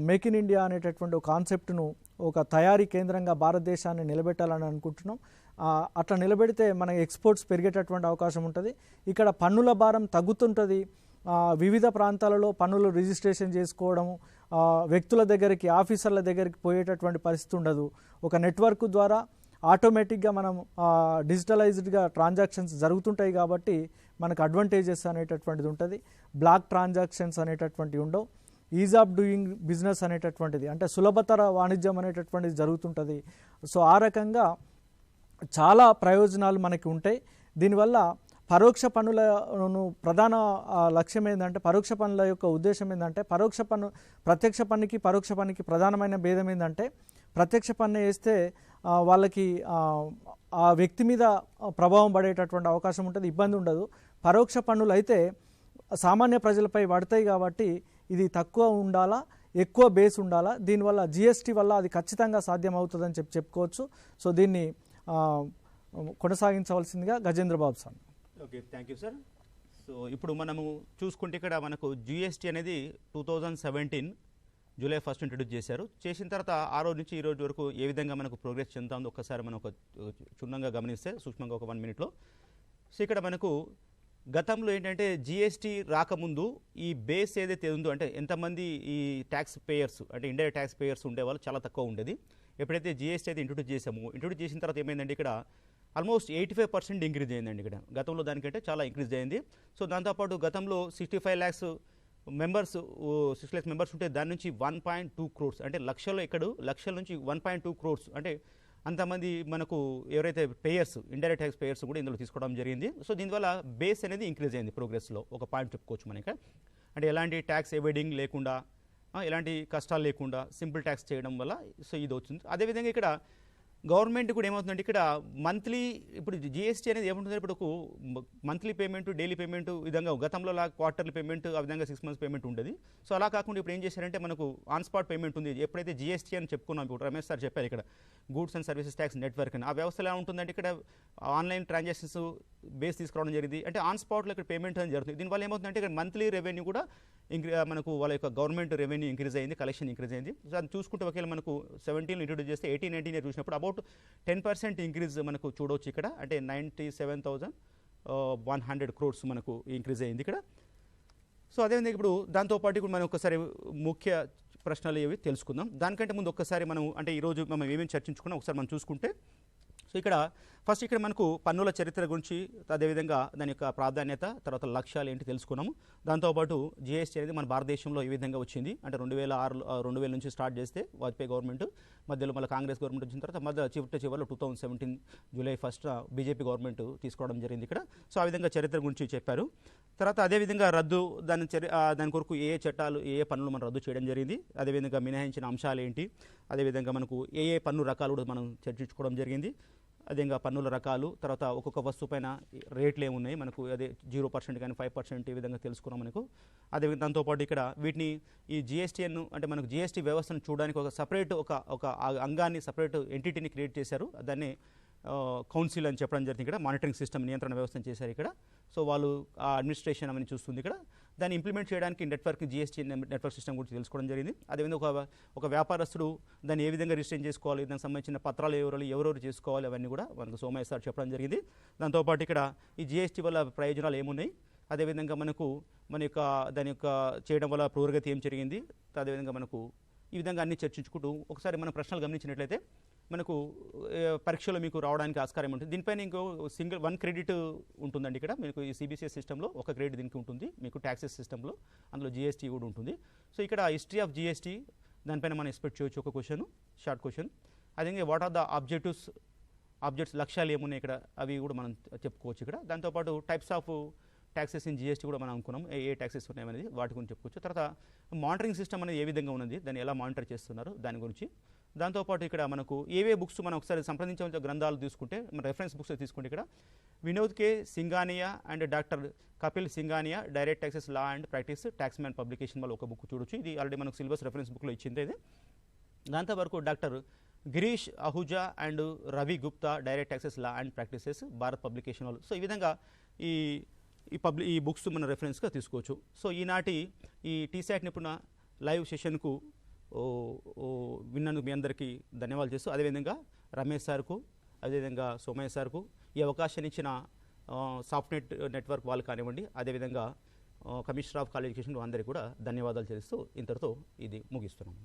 మేక్ ఇన్ ఇండియా అనేటటువంటి ఒక కాన్సెప్ట్ను ఒక తయారీ కేంద్రంగా భారతదేశాన్ని నిలబెట్టాలని అనుకుంటున్నాం. అట్లా నిలబెడితే మన ఎక్స్పోర్ట్స్ పెరిగేటటువంటి అవకాశం ఉంటుంది. ఇక్కడ పన్నుల భారం తగ్గుతుంటుంది. వివిధ ప్రాంతాలలో పన్నులు రిజిస్ట్రేషన్ చేసుకోవడము, వ్యక్తుల దగ్గరికి, ఆఫీసర్ల దగ్గరికి పోయేటటువంటి పరిస్థితి ఉండదు. ఒక నెట్వర్క్ ద్వారా ఆటోమేటిక్గా మనం డిజిటలైజ్డ్గా ట్రాన్సాక్షన్స్ జరుగుతుంటాయి కాబట్టి మనకు అడ్వాంటేజెస్ అనేటటువంటిది ఉంటుంది. బ్లాక్ ట్రాన్సాక్షన్స్ అనేటటువంటివి ఉండవు. ఈజ్ ఆఫ్ డూయింగ్ బిజినెస్ అనేటటువంటిది, అంటే సులభతర వాణిజ్యం అనేటటువంటిది జరుగుతుంటుంది. సో ఆ రకంగా చాలా ప్రయోజనాలు మనకి ఉంటాయి. దీనివల్ల పరోక్ష పన్నులను ప్రధాన లక్ష్యం ఏంటంటే, పరోక్ష పన్నుల యొక్క ఉద్దేశం ఏంటంటే, ప్రత్యక్ష పన్నుకి ప్రధానమైన భేదం ఏంటంటే, ప్రత్యక్ష పన్ను వేస్తే వాళ్ళకి ఆ వ్యక్తి మీద ప్రభావం పడేటటువంటి అవకాశం ఉంటుంది, ఇబ్బంది ఉండదు. పరోక్ష పన్నులు అయితే సామాన్య ప్రజలపై పడతాయి కాబట్టి ఇది తక్కువ ఉండాలా, ఎక్కువ బేస్ ఉండాలా. దీనివల్ల జిఎస్టీ వల్ల అది ఖచ్చితంగా సాధ్యం అవుతుందని చెప్పుకోవచ్చు. సో దీన్ని కొనసాగించవలసిందిగా Gajendra Babu sir. Okay, thank you sir. So ఇప్పుడు మనము చూసుకుంటే ఇక్కడ మనకు జిఎస్టీ అనేది 2017 జూలై 1 ఇంట్రడ్యూస్ చేశారు. చేసిన తర్వాత ఆ రోజు నుంచి ఈ రోజు వరకు ఏ విధంగా మనకు ప్రోగ్రెస్ చెందుతుందో ఒక్కసారి మనం ఒక క్షుణ్ణంగా గమనిస్తే, సూక్ష్మంగా ఒక 1 minute. సో ఇక్కడ మనకు గతంలో ఏంటంటే జిఎస్టీ రాకముందు ఈ బేస్ ఏదైతే ఉందో, అంటే ఎంతమంది ఈ ట్యాక్స్ పేయర్స్, అంటే ఇండైరెక్ట్ ట్యాక్స్ పేయర్స్ ఉండేవాళ్ళు చాలా తక్కువ ఉండేది. ఎప్పుడైతే జిఎస్టీ అయితే ఇంట్రడ్యూస్ చేసిన తర్వాత ఏమైందంటే ఇక్కడ ఆల్మోస్ట్ 85% ఇంక్రీజ్ అయిందండి. ఇక్కడ గతంలో దానికంటే చాలా ఇంక్రీజ్ అయింది. సో దాంతోపాటు గతంలో 65 lakhs మెంబర్స్ 6 lakhs మెంబర్స్ ఉంటే దాని నుంచి 1.2 crores, అంటే లక్షల నుంచి 1.2 crores, అంటే అంతమంది మనకు ఎవరైతే పేయర్స్, ఇండైరెక్ట్ ట్యాక్స్ పేయర్స్ కూడా ఇందులో తీసుకోవడం జరిగింది. సో దీనివల్ల బేస్ అనేది ఇంక్రీజ్ అయింది ప్రోగ్రెస్లో. ఒక పాయింట్ చెప్పుకోవచ్చు మనకి. అంటే ఎలాంటి ట్యాక్స్ ఎవేడింగ్ లేకుండా, ఎలాంటి కష్టాలు లేకుండా సింపుల్ ట్యాక్స్ చేయడం వల్ల సో ఇది వచ్చింది. అదేవిధంగా ఇక్కడ గవర్నమెంట్ కూడా ఏమవుతుందంటే ఇక్కడ మంత్లీ ఇప్పుడు జిఎస్టీ అనేది ఏముంటుంది, ఇప్పుడు మంత్లీ పేమెంట్, డైలీ పేమెంట్ విధంగా గతంలో క్వార్టర్లీ పేమెంట్, ఆ విధంగా 6 months పేమెంట్ ఉండేది. సో అలా కాకుండా ఇప్పుడు ఏం చేశారంటే మనకు ఆన్ స్పాట్ పేమెంట్ ఉంది. ఎప్పుడైతే జిఎస్టీ అని చెప్పుకున్నాం, ఇప్పుడు రమేష్ సార్ చెప్పారు ఇక్కడ goods and services tax network అని, ఆ వ్యవస్థ ఎలా ఉంటుందంటే ఇక్కడ ఆన్లైన్ ట్రాన్సాక్షన్స్ బేస్ తీసుకురావడం జరిగింది. అంటే ఆన్ స్పాట్లో ఇక్కడ పేమెంట్ అనేది జరుగుతుంది. దీనివల్ల ఏమవుతుందంటే ఇక్కడ మంత్లీ రెవెన్యూ కూడా మనకు వాళ్ళ యొక్క గవర్నమెంట్ రెవెన్యూ ఇంక్రీజ్ అయింది, కలెక్షన్ ఇంక్రీజ్ అయింది. సో అది చూసుకుంటే ఒకవేళ మనకు 17 ఇంట్రొడ్యూస్ చేస్తే 18-19 చూసినప్పుడు అబౌట్ 10% ఇంక్రీజ్ మనకు చూడవచ్చు ఇక్కడ. అంటే 97,100 crores మనకు ఇంక్రీజ్ అయింది ఇక్కడ. సో అదేవిధంగా ఇప్పుడు దాంతోపాటు ఇప్పుడు మనం ఒకసారి ముఖ్య ప్రశ్నలు ఏవి తెలుసుకుందాం. దానికంటే ముందు ఒక్కసారి మనం అంటే ఈరోజు మనం ఏమేమి చర్చించుకున్నాం ఒకసారి మనం చూసుకుంటే, సో ఇక్కడ ఫస్ట్ ఇక్కడ మనకు పన్నుల చరిత్ర గురించి, అదేవిధంగా దాని యొక్క ప్రాధాన్యత, తర్వాత లక్ష్యాలు ఏంటి తెలుసుకున్నాము. దాంతోపాటు జిఎస్టీ అనేది మన భారతదేశంలో ఏ విధంగా వచ్చింది అంటే 2000 నుంచి స్టార్ట్ చేస్తే వాజ్పేయి గవర్నమెంట్, మధ్యలో మళ్ళీ కాంగ్రెస్ గవర్నమెంట్ వచ్చిన తర్వాత మధ్య చివరిలో 2017 July 1st బీజేపీ గవర్నమెంట్ తీసుకోవడం జరిగింది ఇక్కడ. సో ఆ విధంగా చరిత్ర గురించి చెప్పారు. తర్వాత అదేవిధంగా రద్దు దాని కొరకు ఏ చట్టాలు, ఏ పన్నులు మనం రద్దు చేయడం జరిగింది, అదేవిధంగా మినహాయించిన అంశాలు ఏంటి, అదేవిధంగా మనకు ఏ పన్ను రకాలు కూడా మనం చర్చించుకోవడం జరిగింది. అదేవిధంగా పన్నుల రకాలు, తర్వాత ఒక్కొక్క వస్తువు పైన రేట్లు ఏమున్నాయి మనకు, అదే 0% కానీ 5% ఈ విధంగా తెలుసుకున్నాం మనకు. అదేవిధంగా దాంతోపాటు ఇక్కడ వీటిని ఈ జిఎస్టీను అంటే మనకు జిఎస్టీ వ్యవస్థను చూడడానికి ఒక సపరేట్ ఒక అంగాన్ని, సపరేట్ ఎంటిటీని క్రియేట్ చేశారు. దాన్ని కౌన్సిల్ అని చెప్పడం జరిగింది ఇక్కడ. మానిటరింగ్ సిస్టమ్, నియంత్రణ వ్యవస్థను చేశారు ఇక్కడ. సో వాళ్ళు ఆ అడ్మినిస్ట్రేషన్ అని చూస్తుంది ఇక్కడ. దాన్ని ఇంప్లిమెంట్ చేయడానికి నెట్వర్క్, జిఎస్టీ నెట్వర్క్ సిస్టమ్ గురించి తెలుసుకోవడం జరిగింది. అదేవిధంగా ఒక వ్యాపారస్తుడు దాన్ని ఏ విధంగా రిజిస్టర్ చేసుకోవాలి, దానికి సంబంధించిన పత్రాలు ఎవరెవరు చేసుకోవాలి, అవన్నీ కూడా మనకు సోమయ్య సార్ చెప్పడం జరిగింది. దాంతోపాటు ఇక్కడ ఈ జిఎస్టీ వల్ల ప్రయోజనాలు ఏమున్నాయి, అదేవిధంగా మనకు దాని యొక్క చేయడం వల్ల పురోగతి ఏం జరిగింది, అదేవిధంగా మనకు ఈ విధంగా అన్ని చర్చించుకుంటూ ఒకసారి మనం ప్రశ్నలు గమనించినట్లయితే మనకు పరీక్షలో మీకు రావడానికి ఆస్కారం ఉంటుంది. దీనిపైన ఇంకో 1 credit ఉంటుందండి ఇక్కడ. మీకు ఈ సిబిసిఎస్ సిస్టంలో 1 credit దీనికి ఉంటుంది. మీకు ట్యాక్సెస్ సిస్టంలో అందులో జిఎస్టీ కూడా ఉంటుంది. సో ఇక్కడ హిస్టరీ ఆఫ్ జిఎస్టీ దానిపైన మనం ఎక్స్పెక్ట్ చేయొచ్చు ఒక క్వశ్చన్, షార్ట్ క్వశ్చన్. అదేవిధంగా వాట్ ఆర్ ద ఆబ్జెక్ట్స్ లక్ష్యాలు ఏమున్నాయి ఇక్కడ, అవి కూడా మనం చెప్పుకోవచ్చు ఇక్కడ. దాంతోపాటు types of taxes in GST కూడా మనం అనుకున్నాం, ఏ ట్యాక్సెస్ ఉన్నాయనేది వాటి గురించి చెప్పుకోవచ్చు. తర్వాత మానిటరింగ్ సిస్టమ్ అనేది ఏ విధంగా ఉన్నది, దాన్ని ఎలా మానిటర్ చేస్తున్నారు దాని గురించి. దాంతోపాటు ఇక్కడ మనకు ఏవే బుక్స్ మనం ఒకసారి సంప్రదించవలసిన గ్రంథాలు తీసుకుంటే, మన రెఫరెన్స్ బుక్స్ తీసుకుంటే ఇక్కడ Vinod K Singhania and doctor Kapil Singhania direct taxes law and practice Taxmann publication వల్ల ఒక బుక్ చూడొచ్చు. ఇది ఆల్రెడీ మనకు సిలబస్ రెఫరెన్స్ బుక్లో ఇచ్చింది ఇది. దాంతోవరకు doctor Girish Ahuja and Ravi Gupta direct taxes law and practices Bharat publication వాళ్ళు. సో ఈ విధంగా ఈ బుక్స్ మన రెఫరెన్స్గా తీసుకోవచ్చు. సో ఈనాటి ఈ టీశాట్ నిపుణ లైవ్ సెషన్కు విన్నందుకు మీ అందరికీ ధన్యవాదాలు చేస్తూ, అదేవిధంగా రమేష్ సార్కు, అదేవిధంగా సోమయ్య సార్కు ఈ అవకాశాన్ని ఇచ్చిన సాఫ్ట్నెట్ నెట్వర్క్ వాళ్ళు కానివ్వండి, అదేవిధంగా కమిషనర్ ఆఫ్ కాలేజ్ ఎడ్యుకేషన్ అందరికీ కూడా ధన్యవాదాలు చేస్తూ ఇంతటితో ఇది ముగిస్తున్నాము.